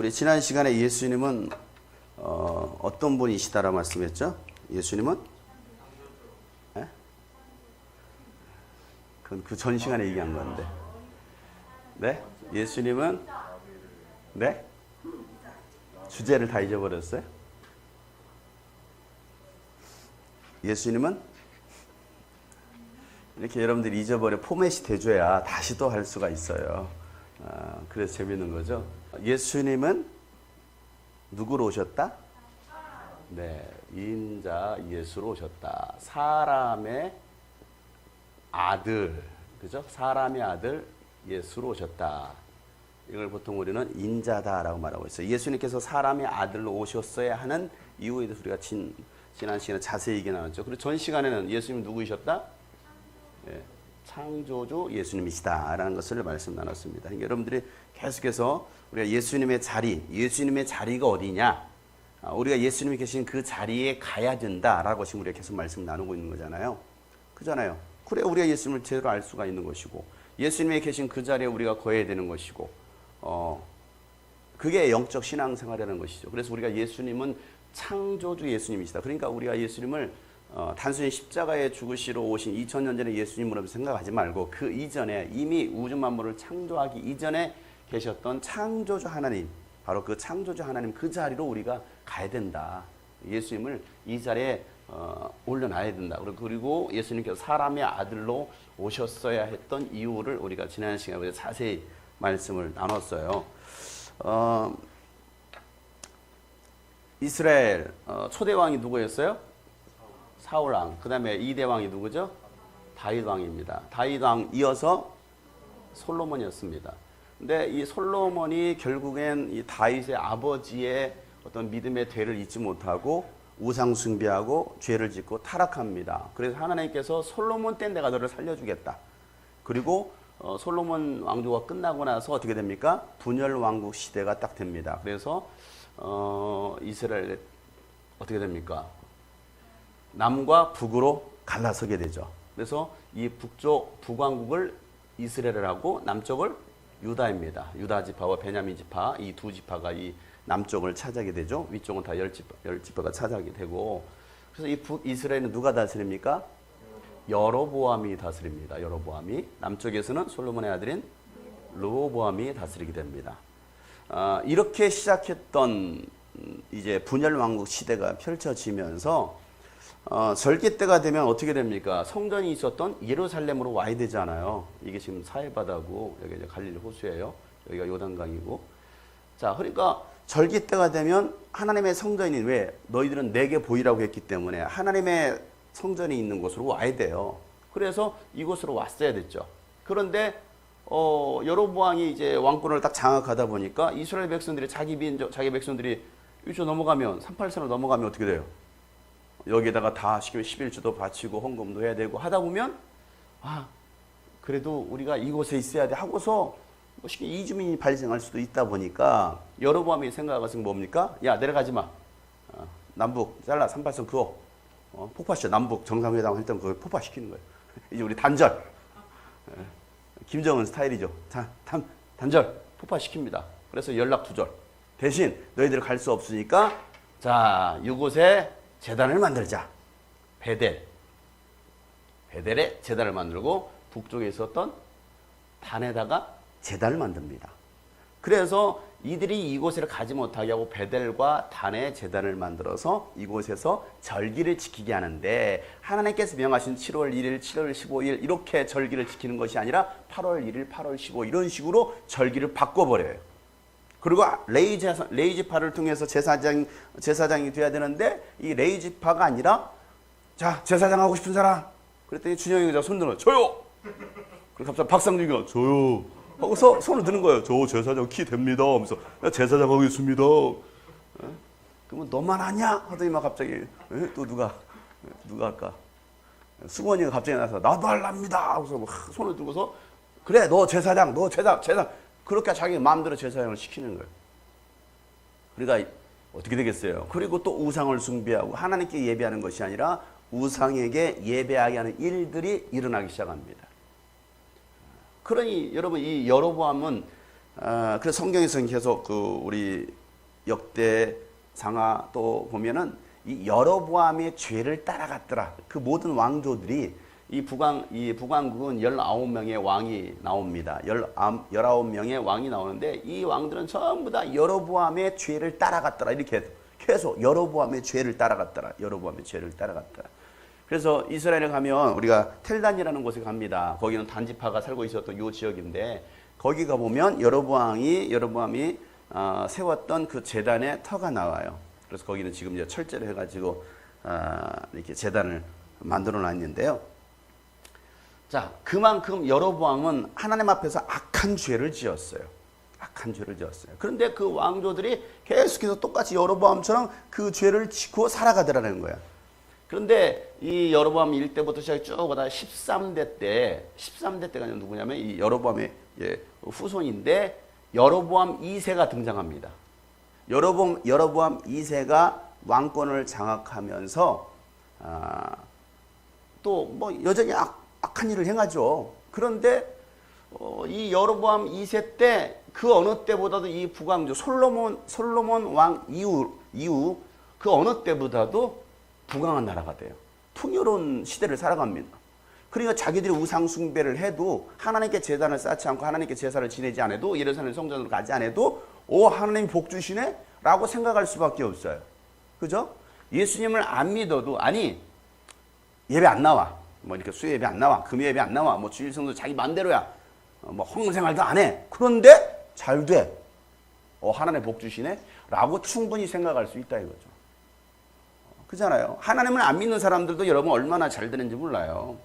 우리 지난 시간에 예수님은 어떤 분이시다라고 말씀했죠? 예수님은? 네? 그건 그 전 시간에 얘기한 건데. 네? 예수님은? 네? 주제를 다 잊어버렸어요? 예수님은? 이렇게 여러분들이 잊어버려 포맷이 돼줘야 다시 또 할 수가 있어요. 그래서 재밌는 거죠. 예수님은 누구로 오셨다? 네, 인자 예수로 오셨다. 사람의 아들, 그죠? 사람의 아들 예수로 오셨다. 이걸 보통 우리는 인자다라고 말하고 있어요. 예수님께서 사람의 아들로 오셨어야 하는 이유에 대해서 우리가 지난 시간에 자세히 얘기 나눴죠. 그리고 전 시간에는 예수님이 누구이셨다? 네, 창조주 예수님이시다라는 것을 말씀 나눴습니다. 그러니까 여러분들이 계속해서 우리가 예수님의 자리가 어디냐? 우리가 예수님이 계신 그 자리에 가야 된다라고 지금 우리가 계속 말씀 나누고 있는 거잖아요. 그잖아요. 그래 우리가 예수님을 제대로 알 수가 있는 것이고 예수님이 계신 그 자리에 우리가 거해야 되는 것이고 그게 영적 신앙생활이라는 것이죠. 그래서 우리가 예수님은 창조주 예수님이시다. 그러니까 우리가 예수님을 단순히 십자가에 죽으시러 오신 2000년 전에 예수님으로 생각하지 말고 그 이전에 이미 우주 만물을 창조하기 이전에 계셨던 창조주 하나님, 바로 그 창조주 하나님 그 자리로 우리가 가야 된다. 예수님을 이 자리에 올려놔야 된다. 그리고 예수님께서 사람의 아들로 오셨어야 했던 이유를 우리가 지난 시간에 자세히 말씀을 나눴어요. 이스라엘 초대 왕이 누구였어요? 사울 왕. 그 다음에 2대 왕이 누구죠? 다윗 왕입니다. 다윗 왕 이어서 솔로몬이었습니다. 근데 이 솔로몬이 결국엔 이 다윗의 아버지의 어떤 믿음의 대를 잊지 못하고 우상 숭배하고 죄를 짓고 타락합니다. 그래서 하나님께서 솔로몬 때 내가 너를 살려주겠다. 그리고 솔로몬 왕조가 끝나고 나서 어떻게 됩니까? 분열 왕국 시대가 딱 됩니다. 그래서 이스라엘 어떻게 됩니까? 남과 북으로 갈라서게 되죠. 그래서 이 북왕국을 이스라엘하고 남쪽을 유다입니다. 유다 지파와 베냐민 지파 이 두 지파가 이 남쪽을 차지하게 되죠. 위쪽은 다 열 지파가 차지하게 되고 그래서 이 북이스라엘은 누가 다스립니까? 여로보암이 다스립니다. 여로보암이 남쪽에서는 솔로몬의 아들인 르호보암이 다스리게 됩니다. 이렇게 시작했던 이제 분열 왕국 시대가 펼쳐지면서 절기 때가 되면 어떻게 됩니까? 성전이 있었던 예루살렘으로 와야 되잖아요. 이게 지금 사해바다고 여기 이제 갈릴리 호수예요. 여기가 요단강이고. 자, 그러니까 절기 때가 되면 하나님의 성전이 왜 너희들은 내게 보이라고 했기 때문에 하나님의 성전이 있는 곳으로 와야 돼요. 그래서 이곳으로 왔어야 됐죠. 그런데 여로보암이 이제 왕권을 딱 장악하다 보니까 이스라엘 백성들이 자기 백성들이 이쪽 넘어가면 38선을 넘어가면 어떻게 돼요? 여기에다가 다 11주도 바치고 헌금도 해야 되고 하다 보면 그래도 우리가 이곳에 있어야 돼 하고서 쉽게 이주민이 발생할 수도 있다 보니까 여로보암이 생각한 것은 뭡니까? 야 내려가지 마. 남북 잘라 38선 그거 폭파시켜. 남북 정상회담 했던 그걸 폭파시키는 거예요. 이제 우리 단절. 김정은 스타일이죠. 단절 폭파시킵니다. 그래서 연락 두절. 대신 너희들 갈 수 없으니까 자 이곳에 제단을 만들자. 베델에 제단을 만들고 북쪽에 있었던 단에다가 제단을 만듭니다. 그래서 이들이 이곳을 가지 못하게 하고 베델과 단에 제단을 만들어서 이곳에서 절기를 지키게 하는데 하나님께서 명하신 7월 1일, 7월 15일 이렇게 절기를 지키는 것이 아니라 8월 1일, 8월 15일 이런 식으로 절기를 바꿔버려요. 그리고 레이지파를 통해서 제사장이 돼야 되는데 이 레이지파가 아니라 자 제사장 하고 싶은 사람 그랬더니 준영이가 손들어 저요. 그리고 갑자기 박상준이가 저요 하고서 손을 드는 거예요. 저 제사장 키 됩니다 하면서 제사장 하겠습니다. 그러면 너만 하냐 하더니 막 갑자기 또 누가 할까? 수건이가 갑자기 나서 나도 할랍니다 하고서 막 손을 들고서 그래 너 제사장 그렇게 자기 마음대로 제사장을 시키는 거예요. 그러니까 어떻게 되겠어요? 그리고 또 우상을 숭배하고 하나님께 예배하는 것이 아니라 우상에게 예배하게 하는 일들이 일어나기 시작합니다. 그러니 여러분 이 여로보암은 그래서 성경에서는 계속 우리 역대 상하 또 보면은 이 여로보암의 죄를 따라갔더라. 그 모든 왕조들이 이 북왕국은 19명의 왕이 나옵니다. 19명의 왕이 나오는데 이 왕들은 전부 다 여로보암의 죄를 따라갔더라. 이렇게 계속 여로보암의 죄를 따라갔더라. 여로보암의 죄를 따라갔더라. 그래서 이스라엘에 가면 우리가 텔단이라는 곳에 갑니다. 거기는 단지파가 살고 있었던 이 지역인데 거기 가보면 여로보암이 세웠던 그 제단의 터가 나와요. 그래서 거기는 지금 이제 철제를 해가지고 이렇게 제단을 만들어 놨는데요. 자, 그만큼 여로보암은 하나님 앞에서 악한 죄를 지었어요. 악한 죄를 지었어요. 그런데 그 왕조들이 계속해서 똑같이 여로보암처럼 그 죄를 지고 살아가더라는 거야. 그런데 이 여로보암 1대부터 시작해 쭉 오다 13대 때가 누구냐면 이 여로보암의 후손인데 여로보암 2세가 등장합니다. 여로보암 2세가 왕권을 장악하면서 또 뭐 여전히 악한 일을 행하죠. 그런데 이 여로보암 2세 때 그 어느 때보다도 이 북왕조 솔로몬 왕 이후 그 어느 때보다도 부강한 나라가 돼요. 풍요로운 시대를 살아갑니다. 그러니까 자기들이 우상 숭배를 해도 하나님께 제단을 쌓지 않고 하나님께 제사를 지내지 않아도 예루살렘 성전으로 가지 않아도 하나님 복 주시네? 라고 생각할 수밖에 없어요. 그죠? 예수님을 안 믿어도 아니 예배 안 나와. 뭐 이렇게 수요 예배 안 나와. 금요 예배 안 나와. 뭐 주일 성도 자기 마음대로야. 뭐 헌금생활도 안 해. 그런데 잘 돼. 하나님 복 주시네? 라고 충분히 생각할 수 있다 이거죠. 그잖아요. 하나님을 안 믿는 사람들도 여러분 얼마나 잘 되는지 몰라요.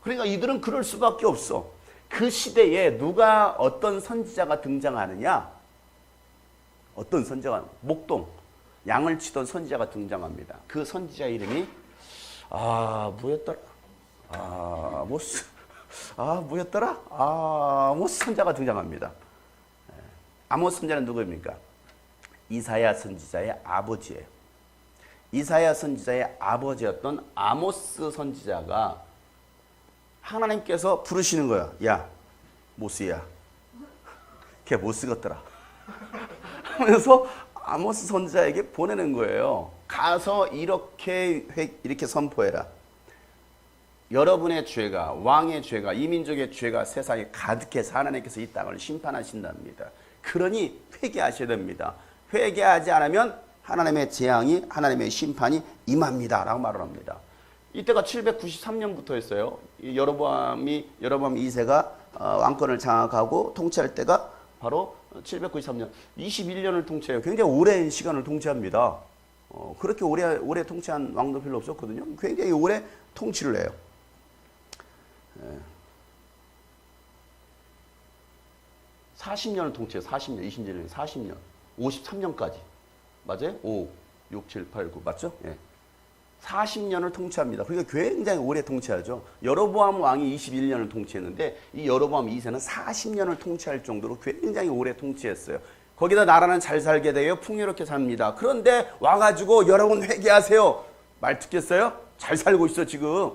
그러니까 이들은 그럴 수밖에 없어. 그 시대에 누가 어떤 선지자가 등장하느냐? 어떤 선지자가 목동 양을 치던 선지자가 등장합니다. 그 선지자 이름이 뭐였더라? 아모스 선지자가 등장합니다. 아모스 선지자는 누구입니까? 이사야 선지자의 아버지예요. 이사야 선지자의 아버지였던 아모스 선지자가 하나님께서 부르시는 거야. 야, 모스야. 걔 못 쓰겠더라. 하면서 아모스 선지자에게 보내는 거예요. 가서 이렇게 선포해라. 여러분의 죄가, 왕의 죄가, 이민족의 죄가 세상에 가득해서 하나님께서 이 땅을 심판하신답니다. 그러니 회개하셔야 됩니다. 회개하지 않으면 하나님의 재앙이, 하나님의 심판이 임합니다. 라고 말을 합니다. 이때가 793년부터였어요. 여로보암 2세가 왕권을 장악하고 통치할 때가 바로 793년, 21년을 통치해요. 굉장히 오랜 시간을 통치합니다. 그렇게 오래 통치한 왕도 별로 없었거든요. 굉장히 오래 통치를 해요. 40년을 통치해요. 40년, 20년, 40년, 53년까지. 맞아요? 5, 6, 7, 8, 9 맞죠? 예. 40년을 통치합니다. 그러니까 굉장히 오래 통치하죠. 여로보암 왕이 21년을 통치했는데 이 여로보암 2세는 40년을 통치할 정도로 굉장히 오래 통치했어요. 거기다 나라는 잘 살게 되어 풍요롭게 삽니다. 그런데 와가지고 여러분 회개하세요. 말 듣겠어요? 잘 살고 있어 지금.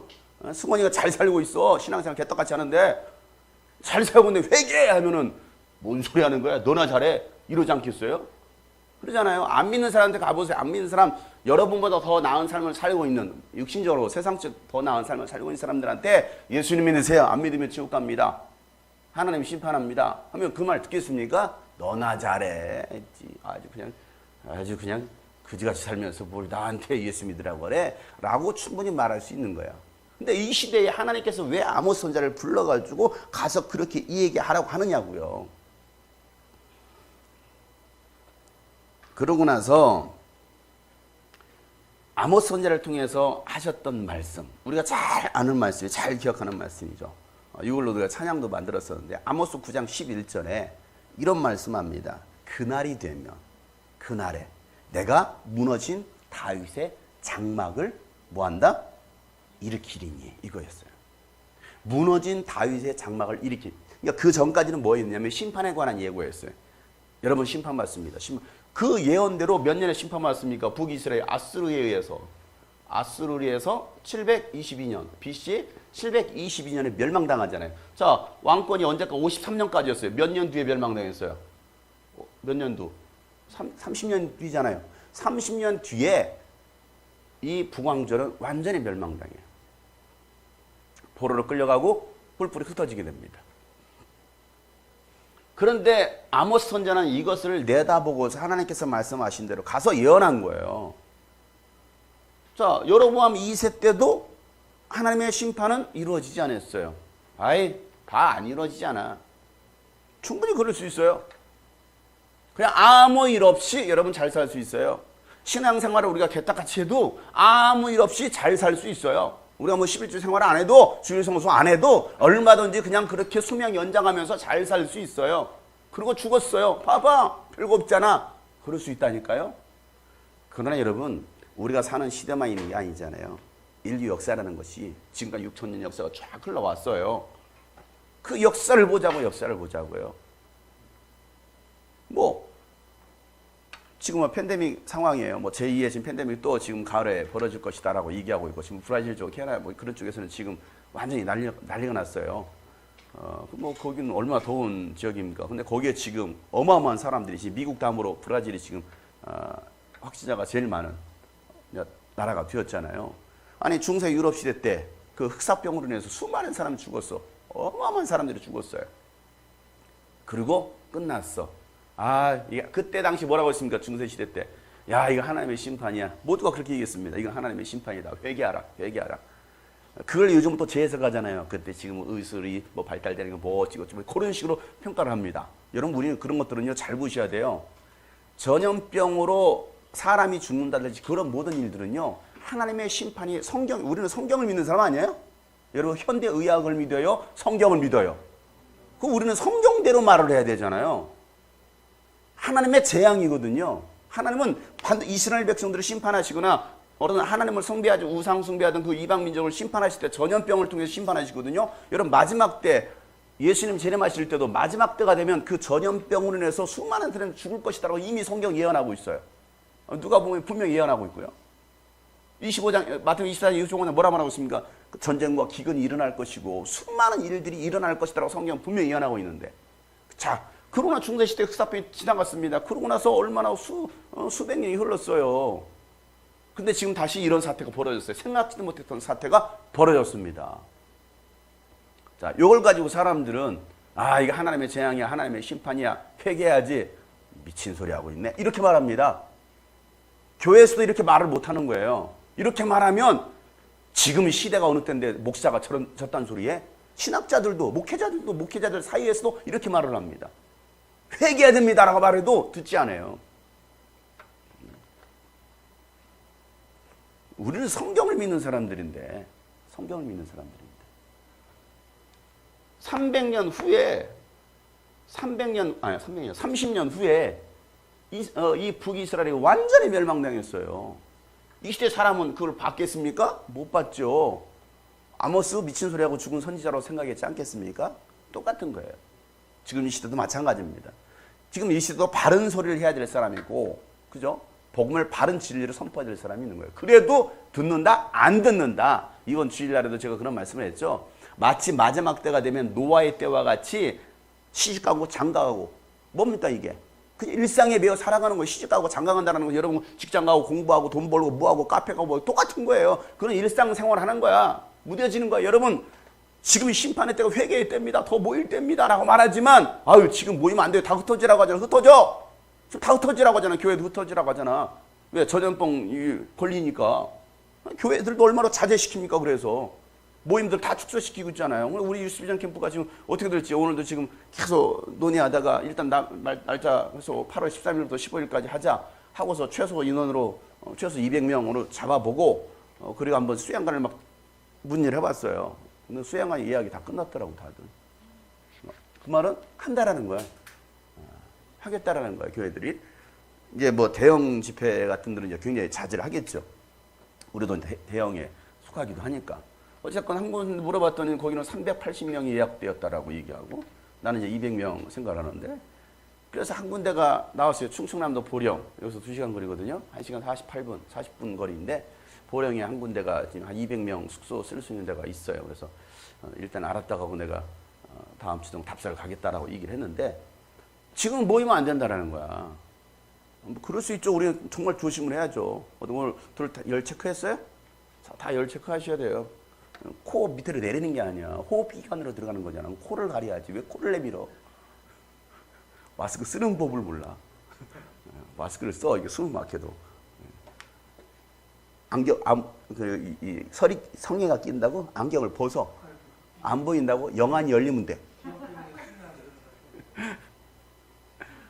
승원이가 잘 살고 있어. 신앙생활 개떡같이 하는데 잘 살고 있는데 회개하면은 뭔 소리 하는 거야? 너나 잘해. 이러지 않겠어요? 그러잖아요. 안 믿는 사람한테 가보세요. 안 믿는 사람, 여러분보다 더 나은 삶을 살고 있는, 육신적으로 세상적 더 나은 삶을 살고 있는 사람들한테 예수님 믿으세요. 안 믿으면 지옥 갑니다. 하나님 심판합니다. 하면 그 말 듣겠습니까? 너나 잘해. 아주 그냥 그지같이 살면서 뭘 나한테 예수 믿으라고 그래? 라고 충분히 말할 수 있는 거야. 근데 이 시대에 하나님께서 왜 아모스 선지자를 불러가지고 가서 그렇게 이 얘기하라고 하느냐고요. 그러고 나서 아모스 선지자를 통해서 하셨던 말씀, 우리가 잘 아는 말씀이 잘 기억하는 말씀이죠. 이걸로 우리가 찬양도 만들었었는데 아모스 9장 11절에 이런 말씀합니다. 그날이 되면 그날에 내가 무너진 다윗의 장막을 뭐한다? 일으키리니 이거였어요. 무너진 다윗의 장막을 일으키리. 그러니까 그 전까지는 뭐였냐면 심판에 관한 예고였어요. 여러분 심판 받습니다. 그 예언대로 몇 년에 심판 받습니까? 북이스라엘 아스르에 의해서 아수르리에서 722년 BC 722년에 멸망당하잖아요. 자, 왕권이 언제까 53년까지였어요. 몇 년 뒤에 멸망당했어요? 몇 년 뒤? 30년 뒤잖아요. 30년 뒤에 이 북왕조는 완전히 멸망당해요. 포로로 끌려가고 뿔뿔이 흩어지게 됩니다. 그런데 아모스 선지자는 이것을 내다보고서 하나님께서 말씀하신 대로 가서 예언한 거예요. 자, 여로보암 2세 때도 하나님의 심판은 이루어지지 않았어요. 아이, 다 안 이루어지잖아. 충분히 그럴 수 있어요. 그냥 아무 일 없이 여러분 잘 살 수 있어요. 신앙생활을 우리가 개딱같이 해도 아무 일 없이 잘 살 수 있어요. 우리가 뭐 11주 생활 안 해도 주일 성수 안 해도 얼마든지 그냥 그렇게 수명 연장하면서 잘 살 수 있어요. 그리고 죽었어요. 봐봐, 별거 없잖아. 그럴 수 있다니까요. 그러나 여러분, 우리가 사는 시대만 있는 게 아니잖아요. 인류 역사라는 것이 지금까지 6,000년 역사가 쫙 흘러왔어요. 그 역사를 보자고요. 뭐 지금은 팬데믹 상황이에요. 뭐 제2의 지금 팬데믹 또 지금 가을에 벌어질 것이다라고 얘기하고 있고, 지금 브라질 쪽, 캐나다 뭐 그런 쪽에서는 지금 완전히 난리가 났어요. 뭐 거기는 얼마나 더운 지역입니까? 근데 거기에 지금 어마어마한 사람들이 지금 미국 다음으로 브라질이 지금 확진자가 제일 많은 나라가 되었잖아요. 아니 중세 유럽 시대 때 그 흑사병으로 인해서 수많은 사람이 죽었어. 어마어마한 사람들이 죽었어요. 그리고 끝났어. 그때 당시 뭐라고 했습니까? 중세 시대 때. 야, 이거 하나님의 심판이야. 모두가 그렇게 얘기했습니다. 이건 하나님의 심판이다. 회개하라. 그걸 요즘 또 재해석하잖아요. 그때 지금 의술이 뭐 발달되는 거 뭐 어찌고 그런 식으로 평가를 합니다. 여러분, 우리는 그런 것들은요, 잘 보셔야 돼요. 전염병으로 사람이 죽는다든지 그런 모든 일들은요, 하나님의 심판이 우리는 성경을 믿는 사람 아니에요? 여러분, 현대 의학을 믿어요? 성경을 믿어요? 그럼 우리는 성경대로 말을 해야 되잖아요. 하나님의 재앙이거든요. 하나님은 반드시 이스라엘 백성들을 심판하시거나 어느 하나님을 숭배하지 우상 숭배하던 그 이방 민족을 심판하실 때 전염병을 통해서 심판하시거든요. 여러분, 마지막 때 예수님 재림하실 때도 마지막 때가 되면 그 전염병으로 인해서 수많은 사람이 죽을 것이다라고 이미 성경 예언하고 있어요. 누가 보면 분명히 예언하고 있고요. 25장 마태복음 24장 25장에 뭐라 말하고 있습니까? 전쟁과 기근이 일어날 것이고 수많은 일들이 일어날 것이다라고 성경 분명히 예언하고 있는데, 자, 그러나 중세시대 흑사병이 지나갔습니다. 그러고 나서 얼마나 수백 년이 흘렀어요. 근데 지금 다시 이런 사태가 벌어졌어요. 생각지도 못했던 사태가 벌어졌습니다. 자, 이걸 가지고 사람들은 이거 하나님의 재앙이야, 하나님의 심판이야, 회개해야지. 미친 소리 하고 있네, 이렇게 말합니다. 교회에서도 이렇게 말을 못하는 거예요. 이렇게 말하면 지금 시대가 어느 때인데 목사가 저딴 소리에 신학자들도 목회자들 사이에서도 이렇게 말을 합니다. 회개해야 됩니다라고 말해도 듣지 않아요. 우리는 성경을 믿는 사람들인데 30년 후에 이 북이스라엘이 완전히 멸망당했어요. 이 시대 사람은 그걸 받겠습니까? 못 받죠. 아모스 미친 소리하고 죽은 선지자라고 생각했지 않겠습니까? 똑같은 거예요. 지금 이 시대도 마찬가지입니다. 지금 이 시대도 바른 소리를 해야 될 사람이고, 그죠? 복음을 바른 진리를 선포해야 될 사람이 있는 거예요. 그래도 듣는다? 안 듣는다? 이번 주일날에도 제가 그런 말씀을 했죠. 마치 마지막 때가 되면 노아의 때와 같이 시집가고 장가가고, 뭡니까 이게? 그냥 일상에 매여 살아가는 거예요. 시집가고 장가간다는 거, 여러분 직장 가고 공부하고 돈 벌고 뭐하고 카페 가고 뭐 똑같은 거예요. 그런 일상생활 하는 거야. 무뎌지는 거야. 여러분, 지금 심판의 때가 회개의 때입니다. 더 모일 때입니다. 라고 말하지만, 지금 모이면 안 돼요. 다 흩어지라고 하잖아. 흩어져! 지금 다 흩어지라고 하잖아. 교회도 흩어지라고 하잖아. 왜? 전염병이 걸리니까. 교회들도 얼마나 자제시킵니까? 그래서. 모임들 다 축소시키고 있잖아요. 우리 유스비전 캠프가 지금 어떻게 될지 오늘도 지금 계속 논의하다가 일단 날짜 해서 8월 13일부터 15일까지 하자 하고서 최소 인원으로 최소 200명으로 잡아보고 그리고 한번 수양관을 막 문의를 해봤어요. 근데 수양관 예약이 다 끝났더라고 다들. 그 말은 한다라는 거야. 하겠다라는 거야 교회들이. 이제 뭐 대형 집회 같은 데는 이제 굉장히 자제를 하겠죠. 우리도 대형에 속하기도 하니까. 어쨌건 한 군 물어봤더니 거기는 380명이 예약되었다라고 얘기하고 나는 이제 200명 생각하는데, 그래서 한 군데가 나왔어요. 충청남도 보령. 여기서 2시간 거리거든요. 1시간 40분 거리인데 보령에 한 군데가 지금 한 200명 숙소 쓸 수 있는 데가 있어요. 그래서 일단 알았다고 하고 내가 다음 주동 답사를 가겠다라고 얘기를 했는데 지금 모이면 안 된다라는 거야. 뭐 그럴 수 있죠. 우리는 정말 조심을 해야죠. 오늘 열 체크했어요? 다 열 체크하셔야 돼요. 코 밑으로 내리는 게 아니야. 호흡기관으로 들어가는 거잖아. 코를 가려야지. 왜 코를 내밀어? 마스크 쓰는 법을 몰라. 마스크를 써. 이게 숨 막혀도. 안경, 성에가 낀다고? 안경을 벗어. 안 보인다고? 영안이 열리면 돼.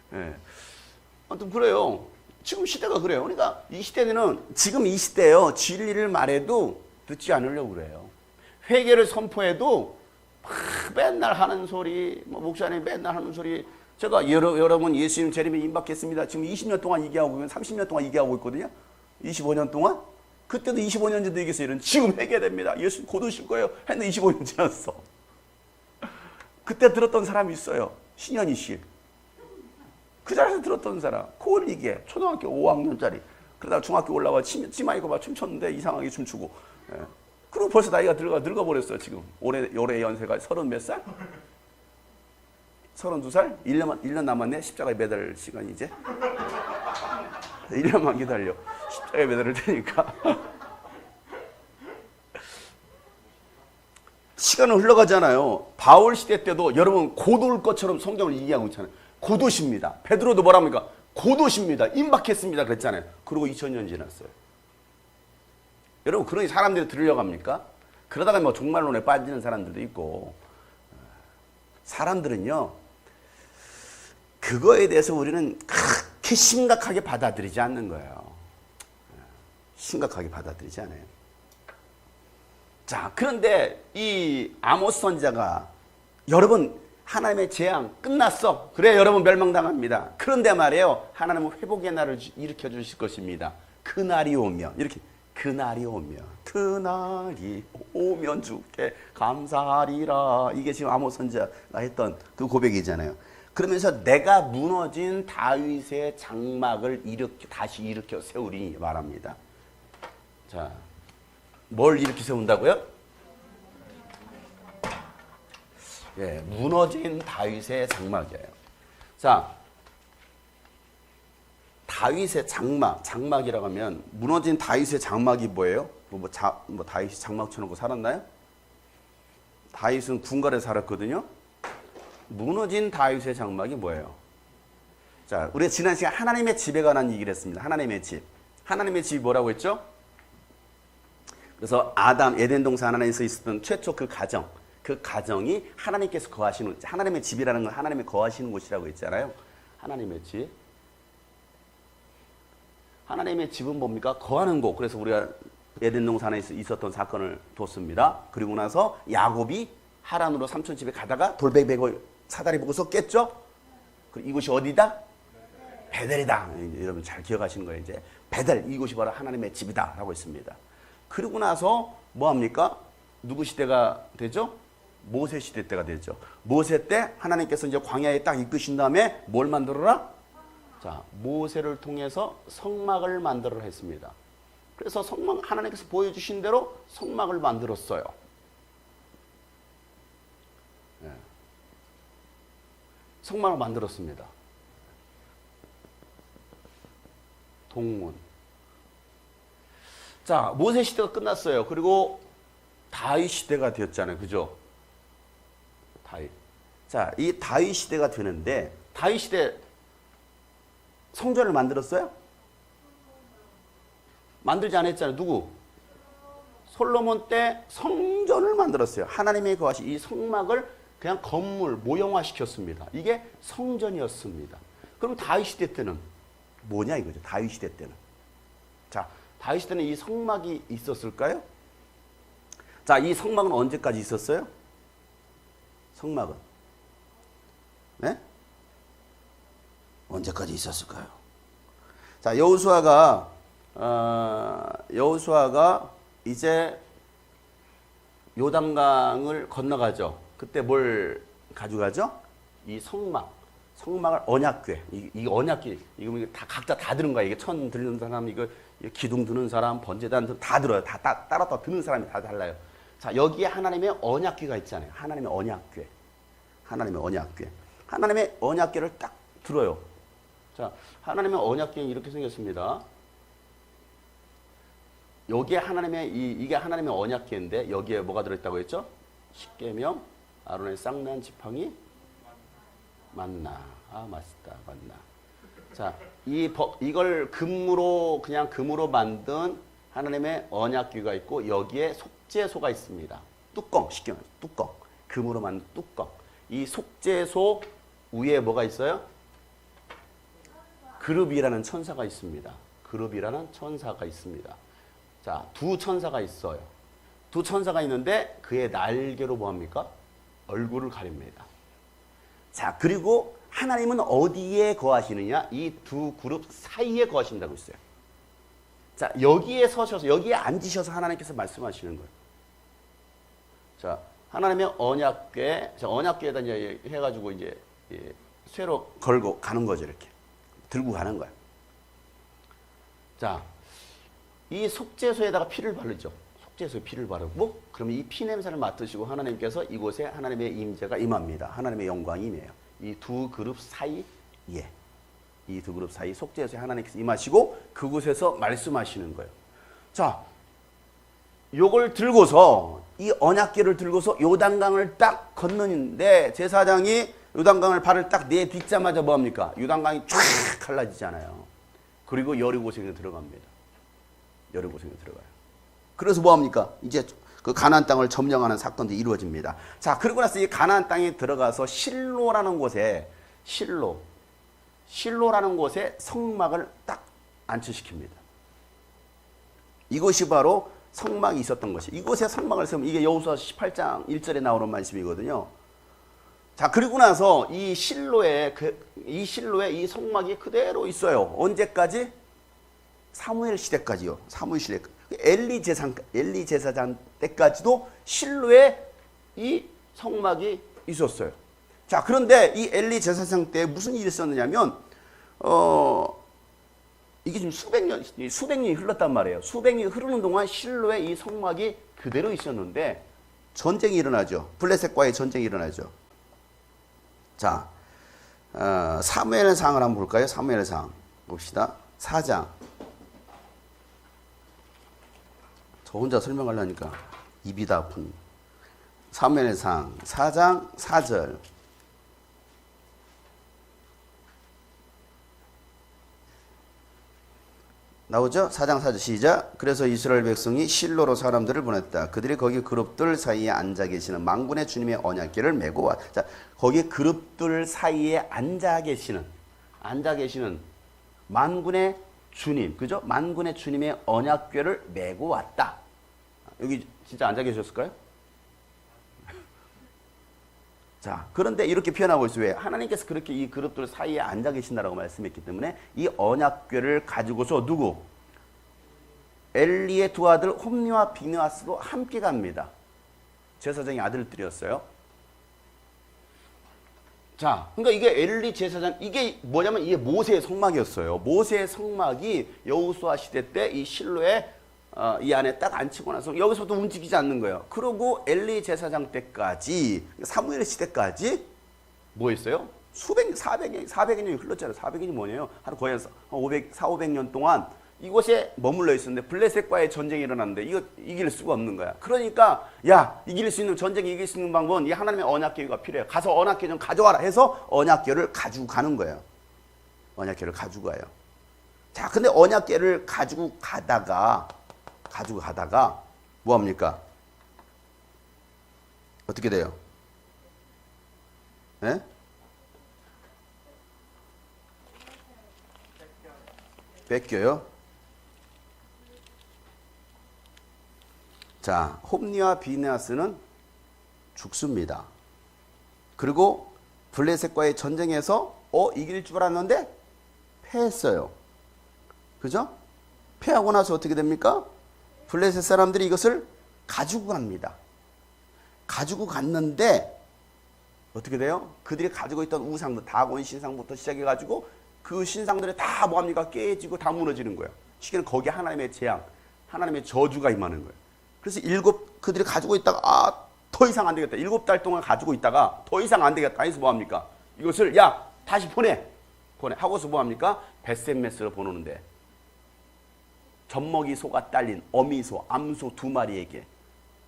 네. 아무튼 그래요. 지금 시대가 그래요. 그러니까 이 시대는 지금 이 시대예요. 진리를 말해도 듣지 않으려고 그래요. 회개를 선포해도 막 맨날 하는 소리, 뭐 목사님 맨날 하는 소리. 제가 여러분 예수님 재림에 임박했습니다. 지금 20년 동안 얘기하고 30년 동안 얘기하고 있거든요. 25년 동안. 그때도 25년 전도 얘기했어요. 지금 회개됩니다. 예수님 곧 오실 거예요. 했는데 25년 지났어. 그때 들었던 사람이 있어요. 신현희 씨. 그 자리에서 들었던 사람. 코를 얘기해. 초등학교 5학년짜리. 그러다가 중학교 올라와 치마 입고 막 춤췄는데 이상하게 춤추고. 예. 그리고 벌써 나이가 늙어버렸어요. 지금. 올해 연세가 30 몇 살? 32살? 1년 남았네. 십자가에 매달 시간이 이제. 1년만 기다려. 십자가에 매달을 테니까. 시간은 흘러가잖아요. 바울 시대 때도 여러분 곧 올 것처럼 성경을 얘기하고 있잖아요. 곧 오십니다. 베드로도 뭐랍니까? 곧 오십니다. 임박했습니다. 그랬잖아요. 그리고 2000년 지났어요. 여러분 그러니 사람들이 들으려고 합니까? 그러다가 뭐 종말론에 빠지는 사람들도 있고. 사람들은요. 그거에 대해서 우리는 그렇게 심각하게 받아들이지 않는 거예요. 심각하게 받아들이지 않아요. 자, 그런데 이 아모스 선지자가 여러분 하나님의 재앙 끝났어. 그래 여러분 멸망당합니다. 그런데 말이에요. 하나님은 회복의 날을 일으켜 주실 것입니다. 그날이 오면 이렇게 그날이 오면 주께 감사하리라. 이게 지금 아모스 선지자가 했던 그 고백이잖아요. 그러면서 내가 무너진 다윗의 장막을 다시 일으켜 세우리니 말합니다. 자, 뭘 일으켜 세운다고요? 예, 무너진 다윗의 장막이에요. 자, 다윗의 장막이라고 하면 무너진 다윗의 장막이 뭐예요? 다윗이 장막 쳐놓고 살았나요? 다윗은 궁궐에 살았거든요. 무너진 다윗의 장막이 뭐예요? 자, 우리가 지난 시간 하나님의 집에 관한 얘기를 했습니다. 하나님의 집. 하나님의 집이 뭐라고 했죠? 그래서 에덴 동산 하나에서 있었던 최초 그 가정이 하나님께서 거하시는, 하나님의 집이라는 건 하나님이 거하시는 곳이라고 했잖아요. 하나님의 집. 하나님의 집은 뭡니까? 거하는 곳. 그래서 우리가 에덴 동산에 있었던 사건을 뒀습니다. 그리고 나서 야곱이 하란으로 삼촌 집에 가다가 돌베개고 사다리 보고서 깼죠? 이곳이 어디다? 베델이다. 여러분 잘 기억하시는 거예요. 이제 베델, 이곳이 바로 하나님의 집이다 라고 했습니다. 그리고 나서 뭐합니까? 누구 시대가 되죠? 모세 시대 때가 되죠. 모세 때 하나님께서 이제 광야에 딱 이끄신 다음에 뭘 만들어라? 자, 모세를 통해서 성막을 만들어라 했습니다. 그래서 하나님께서 보여주신 대로 성막을 만들었어요. 네. 성막을 만들었습니다. 동문. 자, 모세 시대가 끝났어요. 그리고 다윗 시대가 되었잖아요. 그죠? 다윗. 자, 이 다윗 시대가 되는데, 다윗 시대 성전을 만들었어요? 만들지 않았잖아요. 누구? 솔로몬 때 성전을 만들었어요. 하나님의 거하신 이 성막을 그냥 건물, 모형화 시켰습니다. 이게 성전이었습니다. 그럼 다윗 시대 때는 뭐냐 이거죠. 다윗 시대 때는. 자, 다윗 시대는 이 성막이 있었을까요? 자, 이 성막은 언제까지 있었어요? 성막은. 네? 언제까지 있었을까요? 자, 여호수아가 이제 요단강을 건너가죠. 그때 뭘 가져가죠? 이 성막. 성막을 언약궤. 이 언약궤. 이거 다 각자 다 들은 거야. 이게 천 들는 사람, 이거 기둥 드는 사람, 번제단 다 들어요. 다 따라 드는 사람이 다 달라요. 자, 여기에 하나님의 언약궤가 있잖아요. 하나님의 언약궤. 하나님의 언약궤. 하나님의 언약궤를 딱 들어요. 자, 하나님의 언약궤는 이렇게 생겼습니다. 여기에 이게 하나님의 언약궤인데 여기에 뭐가 들어있다고 했죠? 십계명, 아론의 쌍난 지팡이, 만나. 아, 맛있다. 만나. 자, 이걸 그냥 금으로 만든 하나님의 언약궤가 있고 여기에 속죄소가 있습니다. 뚜껑, 쉽게 말해서 뚜껑. 금으로 만든 뚜껑. 이 속죄소 위에 뭐가 있어요? 그룹이라는 천사가 있습니다. 그룹이라는 천사가 있습니다. 자, 두 천사가 있어요. 두 천사가 있는데 그의 날개로 뭐합니까? 얼굴을 가립니다. 자, 그리고 하나님은 어디에 거하시느냐? 이 두 그룹 사이에 거하신다고 했어요. 자, 여기에 서셔서, 여기에 앉으셔서 하나님께서 말씀하시는 거예요. 자, 하나님의 언약궤, 언약궤에다 이제 해가지고 이제 쇠로 걸고 가는 거죠, 이렇게. 들고 가는 거예요. 자, 이 속죄소에다가 피를 바르죠. 속죄소에 피를 바르고, 그러면 이 피 냄새를 맡으시고 하나님께서 이곳에 하나님의 임재가 임합니다. 하나님의 영광이 임해요. 이 두 그룹 사이에, 이 두 그룹 사이 속죄소에 하나님께서 임하시고 그곳에서 말씀하시는 거예요. 자, 요걸 들고서, 이 언약궤를 들고서 요단강을 딱 건너는데 제사장이 요단강을 발을 딱 내딛자마자 뭐합니까? 요단강이 쫙 갈라지잖아요. 그리고 여리고성에 들어갑니다. 여리고성에 들어가요. 그래서 뭐합니까? 이제 그 가나안 땅을 점령하는 사건도 이루어집니다. 자, 그러고 나서 이 가나안 땅에 들어가서 실로라는 곳에 실로라는 곳에 성막을 딱 안치시킵니다. 이곳이 바로 성막이 있었던 것이. 이곳에 성막을 세우면 이게 여호수아 18장 1절에 나오는 말씀이거든요. 자, 그리고 나서 이 실로에 이 성막이 그대로 있어요. 언제까지? 사무엘 시대까지요. 사무엘 시대. 엘리 제사장 때까지도 실로에 이 성막이 있었어요. 자, 그런데 이 엘리 제사장 때 무슨 일이 있었느냐면, 이게 지금 수백 년이 흘렀단 말이에요. 수백 년이 흐르는 동안 실로에 이 성막이 그대로 있었는데 전쟁이 일어나죠. 블레셋과의 전쟁이 일어나죠. 자, 사무엘상을 한번 볼까요? 사무엘상 봅시다. 4장. 저 혼자 설명하려니까 입이 다 아픈. 사무엘상 4장 4절. 나오죠? 4장 4절 시작. 그래서 이스라엘 백성이 실로로 사람들을 보냈다. 그들이 거기 그룹들 사이에 앉아 계시는 만군의 주님의 언약궤를 메고 왔다. 자, 거기 그룹들 사이에 앉아 계시는 만군의 주님, 그죠? 만군의 주님의 언약궤를 메고 왔다. 여기 진짜 앉아 계셨을까요? 자, 그런데 이렇게 표현하고 있어요. 왜? 하나님께서 그렇게 이 그룹들 사이에 앉아 계신다라고 말씀했기 때문에 이 언약궤를 가지고서 누구? 엘리의 두 아들 홈니와 비느하스도 함께 갑니다. 제사장의 아들들이었어요. 자, 그러니까 이게 엘리 제사장, 이게 뭐냐면 이게 모세의 성막이었어요. 모세의 성막이 여호수아 시대 때 이 실로에 이 안에 딱 앉히고 나서 여기서도 움직이지 않는 거예요. 그리고 엘리 제사장 때까지, 사무엘 시대까지 뭐 했어요? 400년이 흘렀잖아요. 400년이 뭐냐요? 한 거의 400~500년 동안 이곳에 머물러 있었는데 블레셋과의 전쟁이 일어났는데 이거 이길 수가 없는 거야. 그러니까 이길 수 있는, 전쟁이 이길 수 있는 방법은 이 하나님의 언약궤가 필요해요. 가서 언약궤 좀 가져와라 해서 언약궤를 가지고 가는 거예요. 언약궤를 가지고 가요. 자, 근데 언약궤를 가지고 가다가 뭐합니까? 어떻게 돼요? 네? 뺏겨요? 자, 홈니와 비느하스는 죽습니다. 그리고 블레셋과의 전쟁에서 이길 줄 알았는데 패했어요. 그죠? 패하고 나서 어떻게 됩니까? 블레셋 사람들이 이것을 가지고 갑니다. 가지고 갔는데 어떻게 돼요? 그들이 가지고 있던 우상들, 다곤 신상부터 시작해가지고 그 신상들이 다 뭐합니까? 깨지고 다 무너지는 거예요. 시계는 거기에 하나님의 재앙, 하나님의 저주가 임하는 거예요. 그래서 그들이 가지고 있다가 더 이상 안 되겠다. 7달 동안 가지고 있다가 더 이상 안 되겠다. 해서 뭐합니까? 이것을 다시 보내 하고서 뭐합니까? 벳셈메스로 보내는데 젖먹이 소가 딸린 어미소, 암소 2마리에게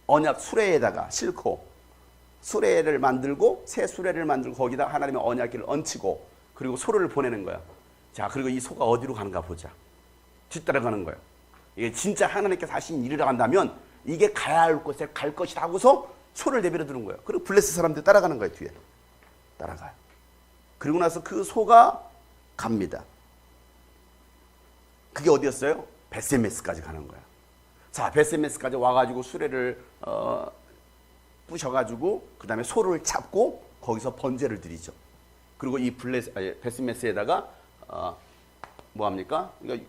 언약 수레에다가 싣고 수레를 만들고 새 수레를 만들고 거기다 하나님의 언약궤를 얹히고 그리고 소를 보내는 거야. 자, 그리고 이 소가 어디로 가는가 보자. 뒤따라가는 거예요. 이게 진짜 하나님께서 하신 일이라 한다면 이게 가야 할 곳에 갈 것이다 하고서 소를 내버려 두는 거예요. 그리고 블레스 사람들이 따라가는 거예요. 뒤에 따라가요. 그리고 나서 그 소가 갑니다. 그게 어디였어요? 벳세메스까지 가는 거야. 자, 벳세메스까지 와가지고 수레를 부셔가지고 그 다음에 소를 잡고 거기서 번제를 드리죠. 그리고 이 벳세메스에다가 뭐합니까? 그러니까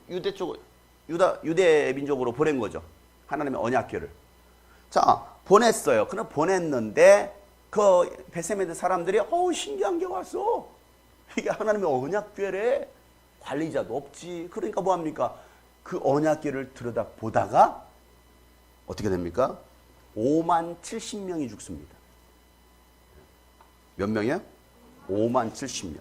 유대 민족으로 보낸 거죠. 하나님의 언약궤를. 자, 보냈어요. 그럼 보냈는데 그 벳세메스 사람들이 신기한 게 왔어. 이게 하나님의 언약궤래. 관리자도 없지. 그러니까 뭐합니까? 그 언약궤를 들여다보다가 어떻게 됩니까? 5만 70명이 죽습니다. 몇 명이요? 5만 70명.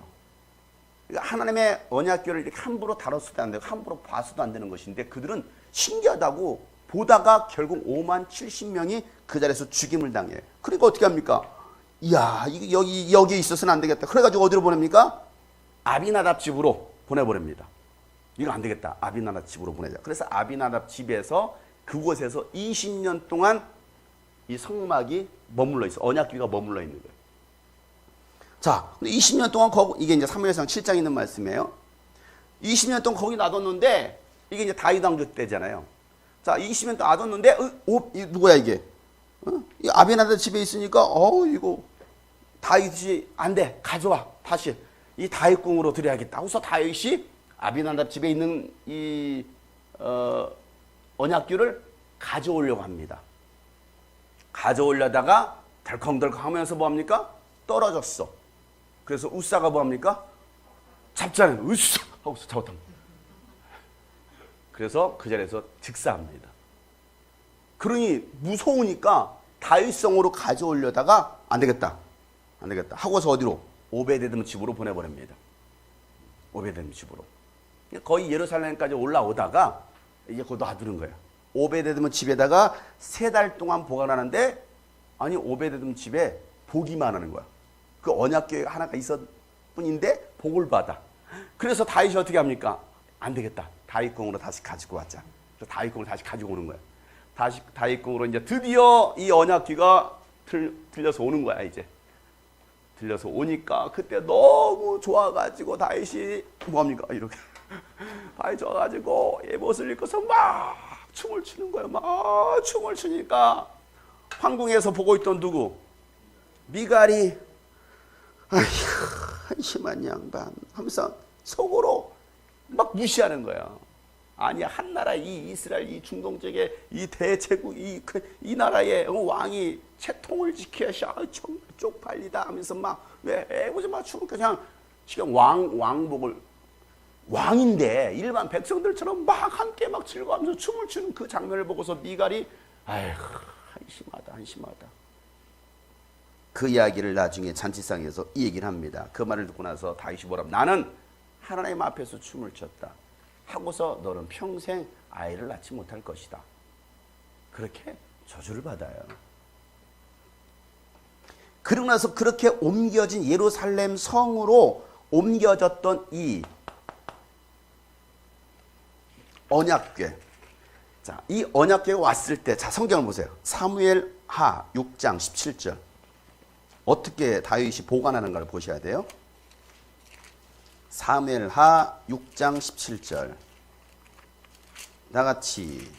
그러니까 하나님의 언약궤를 이렇게 함부로 다뤄서도 안 되고 함부로 봐서도 안 되는 것인데 그들은 신기하다고 보다가 결국 5만 70명이 그 자리에서 죽임을 당해요. 그러니까 어떻게 합니까? 이야, 여기에 있어서는 안 되겠다. 그래가지고 어디로 보냅니까? 아비나답 집으로 보내버립니다. 이거 안 되겠다. 아비나답 집으로 보내자. 그래서 아비나답 집에서 그곳에서 20년 동안 이 성막이 머물러 있어. 언약궤가 머물러 있는 거예요. 자, 20년 동안 이게 이제 사무엘상 7장에 있는 말씀이에요. 20년 동안 거기 놔뒀는데 이게 이제 다윗 왕조 때잖아요. 자, 20년 동안 놔뒀는데 누구야 이게? 이 아비나답 집에 있으니까 이거 다윗이 안 돼. 가져와. 다시 이 다윗 궁으로 드려야겠다. 하고서 다윗이 아비나답 집에 있는 이 언약궤를 가져오려고 합니다. 가져오려다가 덜컹덜컹 하면서 뭐합니까? 떨어졌어. 그래서 우사가 뭐합니까? 잡자는 으쌰 하고서 잡았다. 그래서 그 자리에서 즉사합니다. 그러니 무서우니까 다윗성으로 가져오려다가 안 되겠다 하고서 어디로? 오베데돔 집으로 보내버립니다. 오베데돔 집으로. 거의 예루살렘까지 올라오다가 이제 그거 놔두는 거예요. 오베데돔 집에다가 3달 동안 보관하는데 아니 오베데돔 집에 복이만 하는 거야. 그 언약궤 하나가 있었 뿐인데 복을 받아. 그래서 다윗이 어떻게 합니까? 안 되겠다. 다윗궁으로 다시 가지고 왔자. 그래서 다윗궁을 다시 가지고 오는 거야. 다시 다윗궁으로 이제 드디어 이 언약궤가 들려서 오는 거야. 이제 들려서 오니까 그때 너무 좋아가지고 다윗이 뭐합니까? 이렇게 다윗 좋아가지고 예봇을 입고서 막 춤을 추는 거예요. 막 춤을 추니까 황궁에서 보고 있던 누구? 미갈이 아휴 한심한 양반 하면서 속으로 막 무시하는 거야. 아니 한나라 이 이스라엘 이 중동 쪽에 이 대제국 이 나라의 왕이 채통을 지켜야지 쪽팔리다 하면서 막 왜 애고지 맞추고 그냥 지금 왕복을 왕인데 일반 백성들처럼 막 함께 막 즐거워하면서 춤을 추는 그 장면을 보고서 미갈이 아휴 한심하다. 그 이야기를 나중에 잔치상에서 이 얘기를 합니다. 그 말을 듣고 나서 다윗이 뭐라고? 나는 하나님 앞에서 춤을 췄다. 하고서 너는 평생 아이를 낳지 못할 것이다. 그렇게 저주를 받아요. 그러고 나서 그렇게 옮겨진 예루살렘 성으로 옮겨졌던 이 언약궤. 자, 이 언약궤가 왔을 때, 자, 성경을 보세요. 사무엘 하 6장 17절. 어떻게 다윗이 보관하는가를 보셔야 돼요. 사무엘 하 6장 17절. 나같이